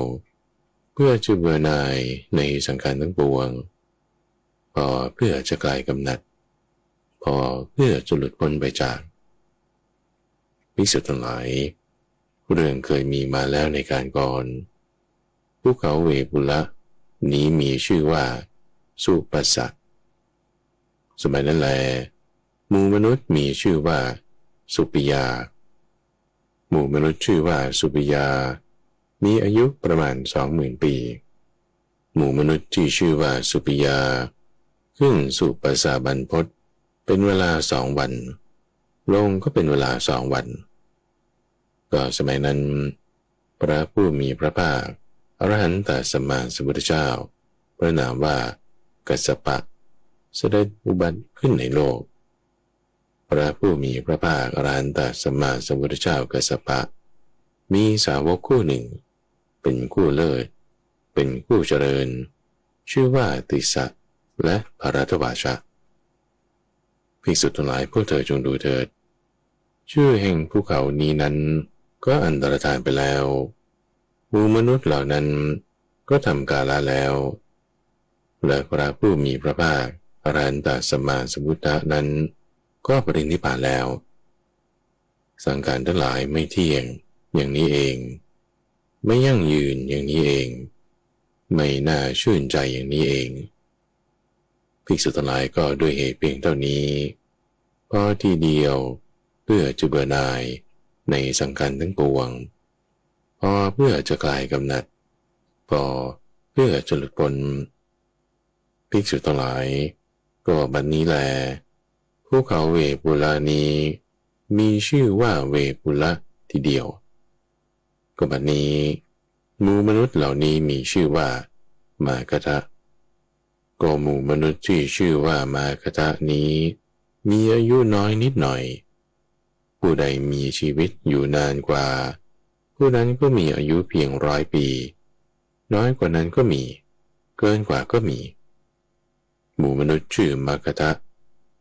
เพื่อจะเบื่อหน่ายในสังขารทั้งปวงพอเพื่อจะคลายกำหนัดพอเพื่อจะหลุดพ้นไปจากภิกษุทั้งหลายเรื่องเคยมีมาแล้วในการก่อนภูเขาเวปุลละนี้มีชื่อว่าสุปัสสะสมัยนั้นแลหมู่มนุษย์มีชื่อว่าสุปิยาหมู่มนุษย์ชื่อว่าสุปิยามีอายุประมาณ 20,000 ปีหมู่มนุษย์ที่ชื่อว่าสุปิยาขึ้นสุปัสสะบรรพตเป็นเวลา2 วันลงก็เป็นเวลา2 วันก็สมัยนั้นพระผู้มีพระภาคอรหันตสัมมาสัมพุทธเจ้าพระนามว่ากัสสปะเสด็จอุบัติขึ้นในโลกพระผู้มีพระภาคอรหันตสัมมาสัมพุทธเจ้ากัสสปะมีสาวกคู่หนึ่งเป็นคู่เลิศเป็นคู่เจริญชื่อว่าติสสะและภรัตวาชะภิกษุทั้งหลายพวกเธอจงดูเถิดชื่อแห่งภูเขานี้นั้นก็อันตรธานไปแล้วหมู่มนุษย์เหล่านั้นก็ทำกาลแล้วและพระผู้มีพระภาคอรหันตสัมมาสัมพุทธะนั้นก็ปรินิพพานแล้วสังขารทั้งหลายไม่เที่ยงอย่างนี้เองไม่ยั่งยืนอย่างนี้เองไม่น่าชื่นใจอย่างนี้เองภิกษุทั้งหลายก็ด้วยเหตุเพียงเท่านี้พอทีเดียวเพื่อจะเบื่อหน่ายในสังขารทั้งปวงพอเพื่อจะคลายกำหนัดพอเพื่อจะหลุดพ้น ภิกษุทั้งหลายก็บัดนี้แลภูเขาเวปุลานี้มีชื่อว่าเวปุละทีเดียวก็บัดนี้หมู่มนุษย์เหล่านี้มีชื่อว่ามากทะก็หมู่มนุษย์ที่ชื่อว่ามากทะนี้มีอายุน้อยนิดหน่อยผู้ใดมีชีวิตอยู่นานกว่าผู้นั้นก็มีอายุเพียง100 ปีน้อยกว่านั้นก็มีเกินกว่าก็มีหมู่มนุษย์ชื่อมากทะ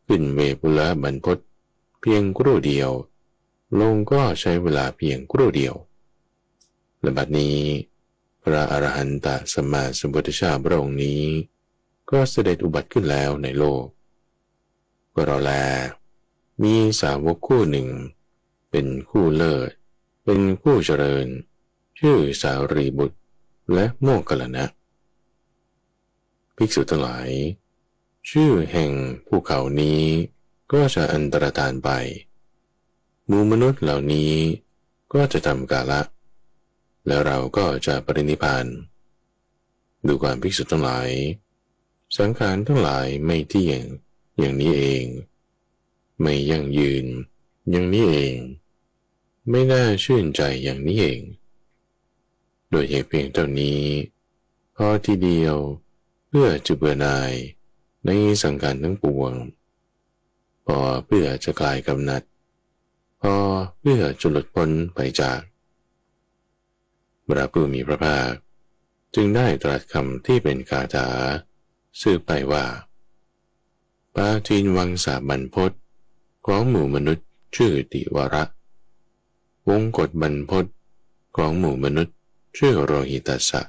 ขึ้นเวปุละบรรพตเพียงครู่เดียวลงก็ใช้เวลาเพียงครู่เดียวและบัดนี้พระอรหันตสัมมาสัมพุทธเจ้าพระองค์นี้ก็เสด็จอุบัติขึ้นแล้วในโลกก็รอแลมีสาวกคู่หนึ่งเป็นคู่เลิศเป็นคู่เจริญชื่อสารีบุตรและโมคคัลลานะภิกษุทั้งหลายชื่อแห่งภูเขานี้ก็จะอันตรธานไปหมู่มนุษย์เหล่านี้ก็จะทำกาละแล้วเราก็จะปรินิพพานดูความภิกษุทั้งหลายสังขารทั้งหลายไม่เที่ยงอย่างนี้เองไม่ยั่งยืนอย่างนี้เองไม่น่าชื่นใจอย่างนี้เองโดยเหตุเพียงเท่านี้พอทีเดียวเพื่อจะเบื่อหน่ายในสังขารทั้งปวงพอเพื่อจะคลายกำหนัดพอเพื่อจะหลุดพ้นไปจากพระผู้มีพระภาคจึงได้ตรัสคำที่เป็นคาถาสืบไปว่าปาจินวังสาบรรพตของหมู่มนุษย์ชื่อติวระวงกฎบรรพตของหมู่มนุษย์ชื่อโรหิตัสสะ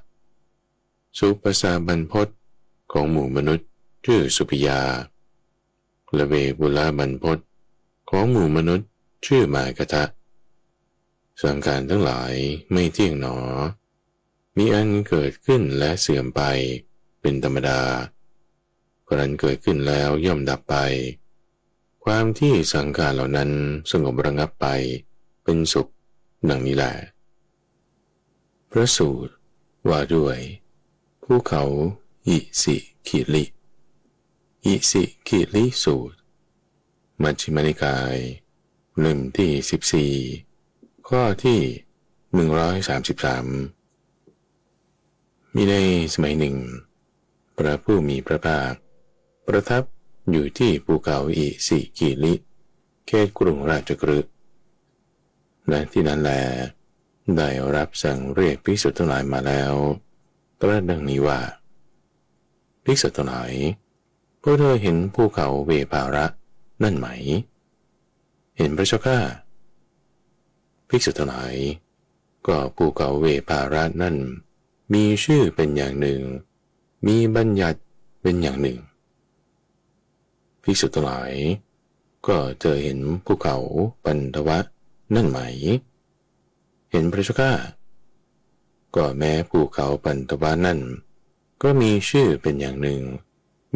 สุปสาบรรพตของหมู่มนุษย์ชื่อสุปิยาและเวปุละบรรพตของหมู่มนุษย์ชื่อมากทะสังขารทั้งหลายไม่เที่ยงหนอมีอันเกิดขึ้นและเสื่อมไปเป็นธรรมดาครั้นเกิดขึ้นแล้วย่อมดับไปความที่สังขารเหล่านั้นสงบระงับไปเป็นสุขดังนี้แหละพระสูตรว่าด้วยภูเขาอิสิคิลิอิสิคิลิสูตรมัชฌิมานิกายเล่มที่14ข้อที่133มีในสมัยหนึ่งพระผู้มีพระภาคประทับอยู่ที่ภูเขาอิสิคิลิเขตกรุงราชคฤห์และที่นั้นแลได้รับสั่งเรียกภิกษุทั้งหลายมาแล้วตรัสดังนี้ว่าภิกษุทั้งหลายพวกเธอเห็นภูเขาเวปาระนั่นไหมเห็นพระเจ้าข้าภิกษุทั้งหลายก็ภูเขาเวปาระนั่นมีชื่อเป็นอย่างหนึ่งมีบัญญัติเป็นอย่างหนึ่งภิกษุทั้งหลายก็เธอเห็นภูเขาปันทวะนั่นไหมเห็นพระเจ้าข้าก็แม้ภูเขาปันทวะนั่นก็มีชื่อเป็นอย่างหนึ่ง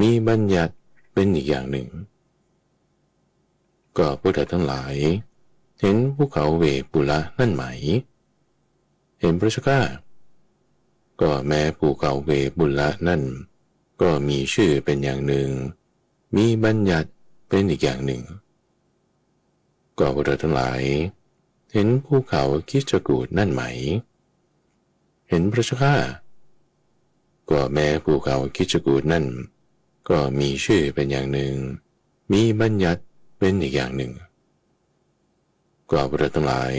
มีบัญญัติเป็นอีกอย่างหนึ่งก็พวกเธอทั้งหลายเห็นภูเขาเวปุละนั่นไหมเห็นพระเจ้าข้าก็แม้ภูเขาเวปุละนั่นก็มีชื่อเป็นอย่างหนึ่งมีบัญญัติเป็นอีกอย่างหนึ่งก็พวกเธอทั้งหลายเห็นภูเขาคิชกูฏนั่นไหมเห็นพระเจ้าข้าก็แม้ภูเขาคิชกูฏนั่นก็มีชื่อเป็นอย่างหนึ่งมีบัญญัติเป็นอีกอย่างหนึ่งก็พวกเธอทั้งหลาย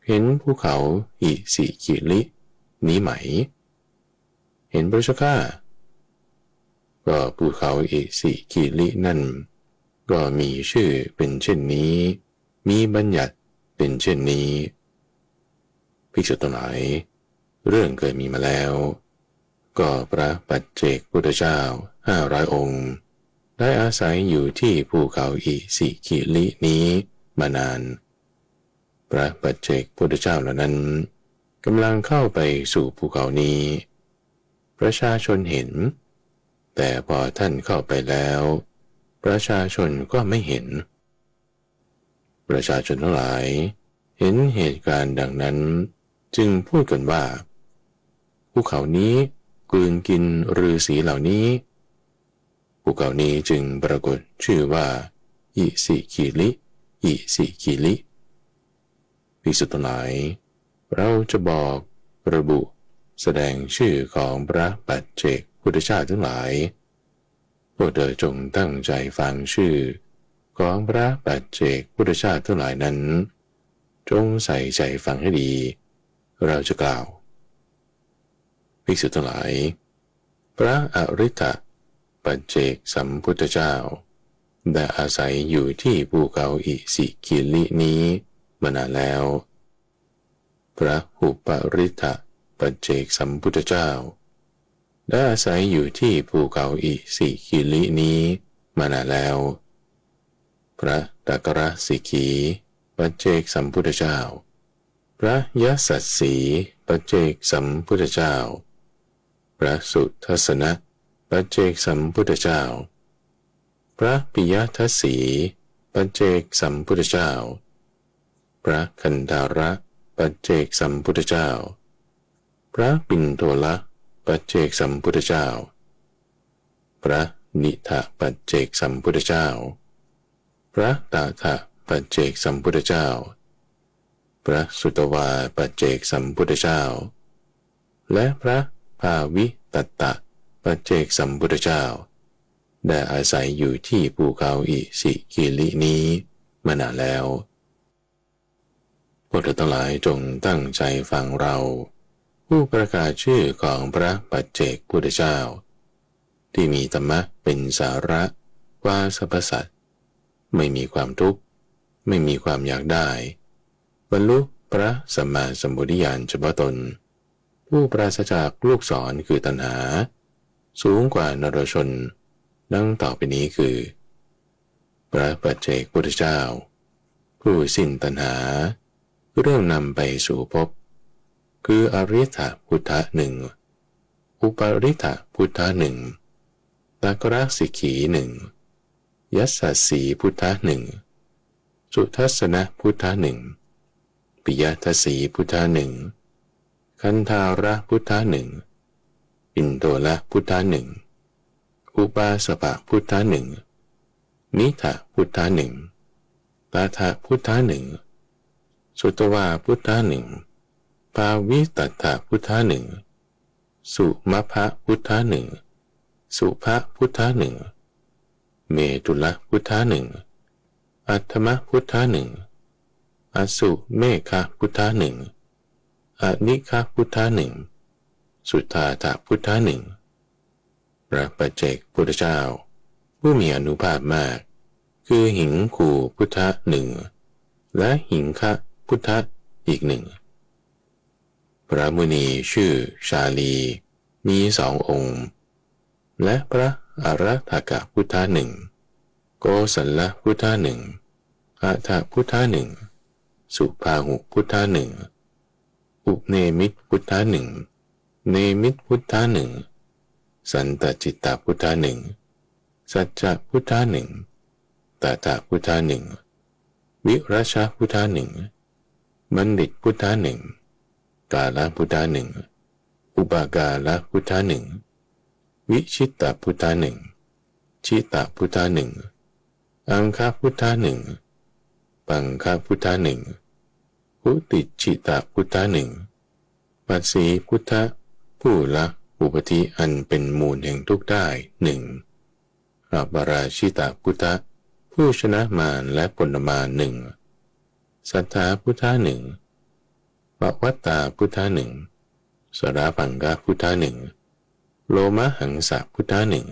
เห็นภูเขาอิสิคิลินี้ไหมเห็นพระเจ้าข้าก็ภูเขาอิสิคิลินั่นก็มีชื่อเป็นเช่นนี้มีบัญญัติเป็นเช่นนี้ภิกษุทั้งหลายเรื่องเคยมีมาแล้วก็พระปัจเจกพุทธเจ้า500 องค์ได้อาศัยอยู่ที่ภูเขาอิสิคิลินี้มานานพระปัจเจกพุทธเจ้าเหล่านั้นกำลังเข้าไปสู่ภูเขานี้ประชาชนเห็นแต่พอท่านเข้าไปแล้วประชาชนก็ไม่เห็นประชาชนทั้งหลายเห็นเหตุการณ์ดังนั้นจึงพูดกันว่าภูเขานี้กลืนกินฤาษีเหล่านี้ ภูเขานี้จึงปรากฏชื่อว่าอิสิคิลิอิสิคิลิภิกษุทั้งหลายเราจะบอกระบุแสดงชื่อของพระปัจเจกพุทธเจ้าทั้งหลายพวกเธอจงตั้งใจฟังชื่อของพระปัจเจกพุทธเจ้าทั้งหลายนั้นจงใส่ใจฟังให้ดีเราจะกล่าวภิกษุทั้งหลายพระอริ ทปัจเจกสัมพุทธเจ้าได้อาศัยอยู่ที่ภูเขาอิสิคิลินี้มานานแล้วพระอุปริทปัจเจกสัมพุทธเจ้าได้อาศัยอยู่ที่ภูเขาอิสิคิลินี้มานานแล้วพระตากรสิกีปัจเจกสัมพุทธเจ้าพระยสัสสีปัจเจกสัมพุทธเจ้าพระสุทัสสนะปัจเจกสัมพุทธเจ้าพระปิยทัสสีปัจเจกสัมพุทธเจ้าพระคันธาระปัจเจกสัมพุทธเจ้าพระปิณโทละปัจเจกสัมพุทธเจ้าพระนิทะปัจเจกสัมพุทธเจ้าพระตาทะปัจเจกสัมพุทธเจ้าพระสุตวาปัจเจกสัมพุทธเจ้าและพระภาวิตัตตะปัจเจกสัมพุทธเจ้าได้อาศัยอยู่ที่ภูเขาอิสิคิลินี้มานานแล้วพวกเธอทั้งหลายจงตั้งใจฟังเราผู้ประกาศชื่อของพระปัจเจกพุทธเจ้าที่มีธรรมะเป็นสาระกว่าสรรพสัตว์ไม่มีความทุกข์ไม่มีความอยากได้บรรลุพระสัมมาสัมพุทธญาณเฉพาะตนผู้ปราศจากลูกศรคือตัณหาสูงกว่านรชนดังต่อไปนี้คือพระปัจเจกพุทธเจ้าผู้สิ้นตัณหาเริ่มนำไปสู่ภพคืออริยพุทธะหนึ่งอุปริทพุทธะหนึ่งตากรสิกีหนึ่งยัสสสีพุทธะหนึ่งสุทัสสนะพุทธะหนึ่งปิยทัสสีพุทธะหนึ่งคันธาระพุทธะหนึ่งปิณโตละพุทธะหนึ่งอุปาสปะพุทธะหนึ่งนิทะพุทธะหนึ่งตาทะพุทธะหนึ่งสุตวาพุทธะหนึ่งภาวิตัตถะพุทธะหนึ่งสุมัพพะพุทธะหนึ่งสุภะพุทธะหนึ่งเมตุละพุทธะหนึ่งอัตถมะพุทธะหนึ่งอสุเมฆะพุทธะหนึ่งอนิฆะพุทธะหนึ่งสุทธาถะพุทธะหนึ่งพระปัจเจกพุทธเจ้าผู้มีอานุภาพมากคือหิงคูพุทธะหนึ่งและหิงคะพุทธะอีกหนึ่งพระมุนีชื่อชาลีมีสององค์และพระอรถกะพุทธะหนึ่งโกสัลละพุทธะหนึ่งอัฏฐพุทธะหนึ่งสุภาหุพุทธะหนึ่งอุเนมิตพุทธะหนึ่งเนมิตพุทธะหนึ่งสันตจิตตพุทธะหนึ่งสัจจะพุทธะหนึ่งตถาพุทธะหนึ่งวิราชพุทธะหนึ่งบัณฑิตพุทธะหนึ่งกาลพุทธะหนึ่งอุปกาลพุทธะหนึ่งวิชิตตพุทธะหนึ่งชิตตพุทธะหนึ่งอังคพุทธะหนึ่งปังคพุทธะหนึ่งพุติชิตตพุทธะหนึ่งปัสสีพุทธะผู้ละอุปธิอันเป็นมูลแห่งทุกข์ได้หนึ่งอัปราชิตพุทธะผู้ชนะมารและผลมารหนึ่งสัทธาพุทธะหนึ่งปวัตตาพุทธะหนึ่งสราพังกะพุทธะหนึ่งโลมหังสะพุทธะหนึ่ง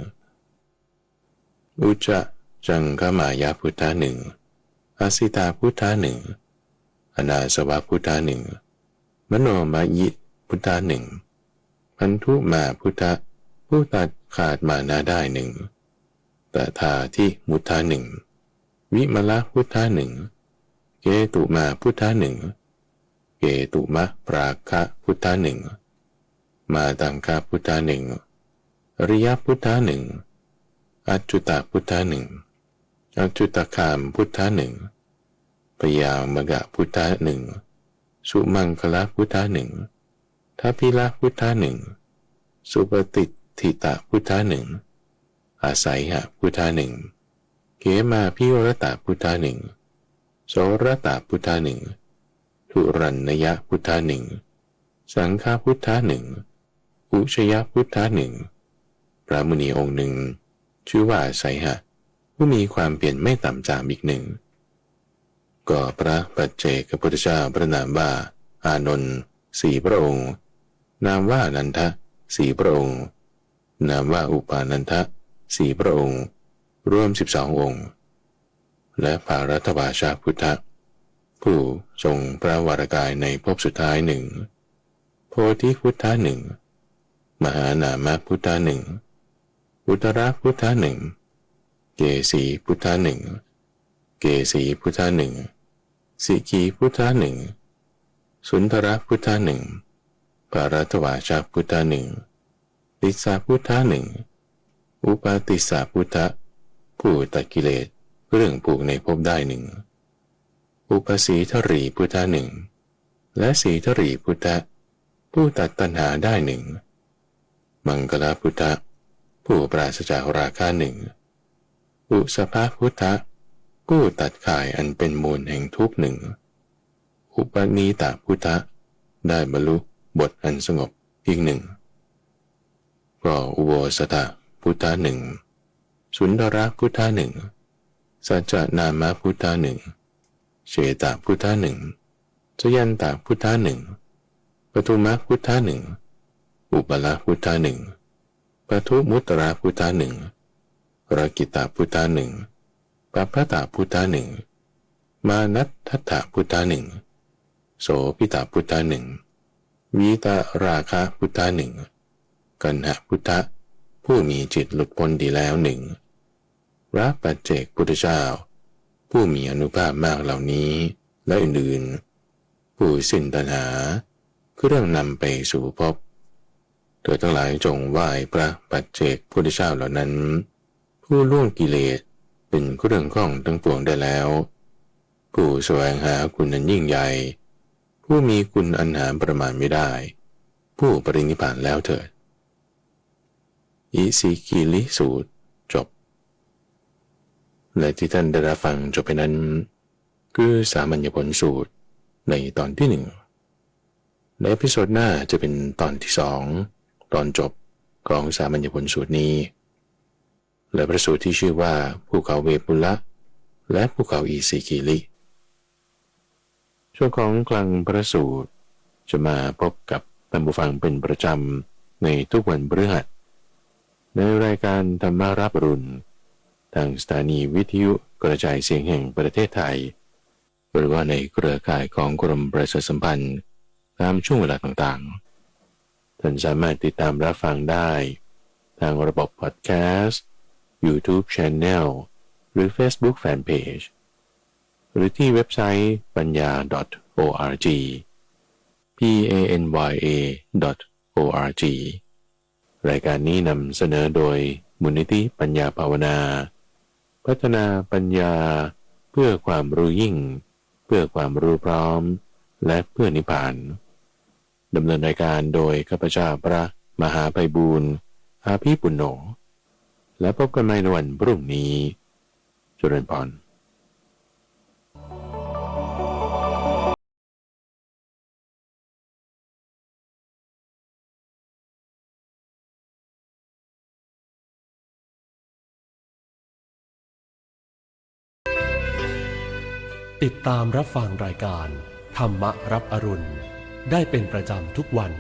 อุจจะจังคมายาพุทธะหนึ่งอาสิตาพุทธะหนึ่งอนาสวะพุทธะหนึ่งมโนมยิพุทธะหนึ่งพันธุมาพุทธะผู้ตัดขาดมานาได้หนึ่งตถาที่มุทธะหนึ่งวิมละพุทธะหนึ่งเกตุมาพุทธะหนึ่งเกตุมะปราคะพุทธะหนึ่งมาตังคาพุทธะหนึ่งอริยพุทธะหนึ่งอัจจุตพุทธะหนึ่งอัจจุตคามพุทธะหนึ่งปยามกะพุทธะหนึ่งสุมังคละพุทธะหนึ่งทัพพิละพุทธะหนึ่งสุปฏิทิตะพุทธะหนึ่งอ อาศัยหะพุทธาหนึ่งเขมาพิรตาพุทธาหนึ่งโสรตาพุทธาหนึ่งทุรันนยพุทธาหนึ่งสังฆพุทธาหนึ่งอุชยพุทธาหนึ่งพระมุนีองค์หนึ่งชื่อว่าอาศัยหะผู้มีความเปลี่ยนไม่ต่ำจากอีกหนึ่งก็พระปัจเจกพุทธเจ้าพระนามว่าอานนท์สี่พระองค์นามว่านันทะสี่พระองค์นามว่าอุปานันทะสี่พระองค์รวม12 องค์และภารัตวาชาพุทธผู้ทรงพระวรากายในภพสุดท้ายหนึ่งโพธิพุทธะหนึ่งมหานามพุทธะหนึ่งอุตรพุทธะหนึ่งเกสีพุทธะหนึ่งเกสีพุทธะหนึ่งสิกีพุทธะหนึ่งสุนทรพุทธะหนึ่งภารัตวาชาพุทธะหนึ่งติสาพุทธะหนึ่งอุปาติสาพุทธะผู้ตัดกิเลสเรื่องผูกในภพได้หนึ่งอุปสีทรีพุทธะหนึ่งและสีทรีพุทธะผู้ตัดตัณหาได้หนึ่งมังกลพุทธะผู้ปราศจากราคะหนึ่งอุสภะพุทธะผู้ตัดข่ายอันเป็นมูลแห่งทุกข์หนึ่งอุปนีตาพุทธะได้บรรลุบทอันสงบอีกหนึ่งก็อุโบสถพุทธะหนึ่งสุนทรพุทธะหนึ่งสัจจนามพุทธะหนึ่งเฉตพุทธะหนึ่งชยันตพุทธะหนึ่งปทุมพุทธะหนึ่งอุปลพุทธะหนึ่งปทุมุตระพุทธะหนึ่งรกิตาพุทธะหนึ่งปัปพตาพุทธะหนึ่งมานัตทัตถพุทธะหนึ่งโสพิตาพุทธะหนึ่งวีตาราคะพุทธะหนึ่งกันหพุทธะผู้มีจิตหลุดพ้นดีแล้วหนึ่งพระปัจเจกพุทธเจ้าผู้มีอานุภาพมากเหล่านี้และอื่นๆผู้สิ้นตัณหาคือเรื่องนำไปสู่ภพเธอทั้งหลายจงไหว้พระปัจเจกพุทธเจ้าเหล่านั้นผู้ล่วงกิเลสเป็นเรื่องข้องทั้งปวงได้แล้วผู้แสวงหาคุณอันยิ่งใหญ่ผู้มีคุณอันหาประมาณไม่ได้ผู้ปรินิพพานแล้วเถิดอิสิกิลิสูตรจบและที่ท่านได้รับฟังจบไปนั้นคือสามัญญผลสูตรในตอนที่1ในเอพิโซดหน้าจะเป็นตอนที่2ตอนจบของสามัญญผลสูตรนี้และพระสูตรที่ชื่อว่าภูเขาเวปุละและภูเขาอิสิกิลิช่วงของกลางพระสูตรจะมาพบกับท่านผู้ฟังเป็นประจำในทุกวันพฤหัสในรายการธรรมารับอรุณทางสถานีวิทยุกระจายเสียงแห่งประเทศไทยหรือว่าในเครือข่ายของกรมประชาสัมพันธ์ตามช่วงเวลาต่างๆท่านสามารถติดตามรับฟังได้ทางระบบพอดแคสต์ YouTube Channel หรือ Facebook Fanpage หรือที่เว็บไซต์ปัญญา .org panya.org รายการนี้นำเสนอโดยมูลนิธิปัญญาภาวนาพัฒนาปัญญาเพื่อความรู้ยิ่งเพื่อความรู้พร้อมและเพื่อนิพพานดำเนินรายการโดยข้าพเจ้าพระมหาไพบูลย์อาภีปุณโญและพบกันใหม่ในวันพรุ่งนี้เจริญพรติดตามรับฟังรายการธรรมรับอรุณได้เป็นประจำทุกวัน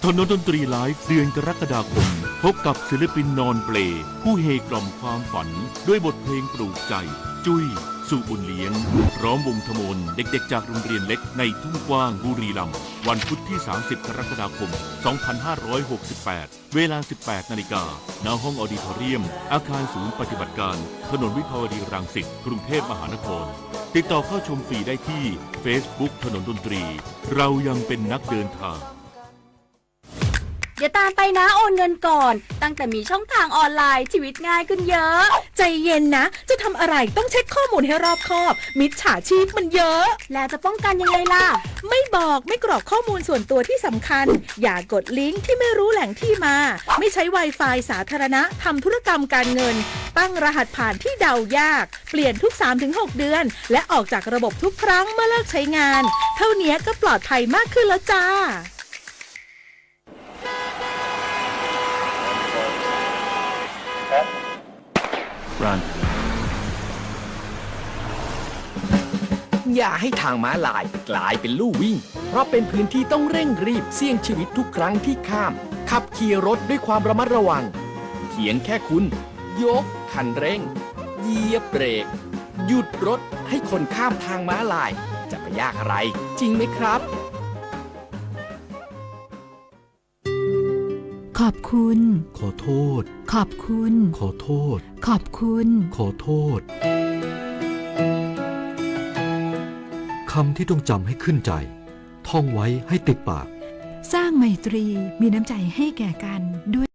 ถนนดนตรีไลฟ์เดือนกรกฎาคมพบกับศิลปินนอนเปลผู้เฮกล่อมความฝันด้วยบทเพลงปลูกใจ จุ้ยสุบุญเลี้ยงพร้อมวงทมนเด็กๆจากโรงเรียนเล็กในทุ่งกว้างบุรีรัมย์วันพุธที่ 30 กรกฎาคม 2568 เวลา 18 นาฬิกาณห้องออดิทอเรียม อาคารศูนย์ปฏิบัติการถนนวิภาวดีรังสิตกรุงเทพมหานครติดต่อเข้าชมฟรีได้ที่ Facebook ถนนดนตรี เรายังเป็นนักเดินทาง เดี๋ยวตามไปนะโอนเงินก่อน ตั้งแต่มีช่องทางออนไลน์ชีวิตง่ายขึ้นเยอะ ใจเย็นนะ จะทำอะไรต้องเช็คข้อมูลให้รอบคอบ มิจฉาชีพมันเยอะ แล้วจะป้องกันยังไงล่ะ ไม่บอกไม่กรอกข้อมูลส่วนตัวที่สำคัญ อย่ากดลิงก์ที่ไม่รู้แหล่งที่มา ไม่ใช้ Wi-Fi สาธารณะทำธุรกรรมการเงิน ตั้งรหัสผ่านที่เดายาก เปลี่ยนทุก 3-6 เดือน และออกจากระบบทุกครั้งเมื่อเลิกใช้งาน เท่านี้ก็ปลอดภัยมากขึ้นแล้วจ้าอย่าให้ทางม้าลายกลายเป็นลู่วิ่ง เพราะเป็นพื้นที่ต้องเร่งรีบเสี่ยงชีวิตทุกครั้งที่ข้าม ขับขี่รถด้วยความระมัดระวังเพียงแค่คุณ ยกคันเร่งเหยียบเบรก หยุดรถให้คนข้ามทางม้าลาย จะไปยากอะไร จริงไหมครับ ขอบคุณ ขอโทษ ขอบคุณ ขอโทษ ขอบคุณ ขอโทษคำที่ต้องจำให้ขึ้นใจ ท่องไว้ให้ติดปาก สร้างไมตรีมีน้ำใจให้แก่กันด้วย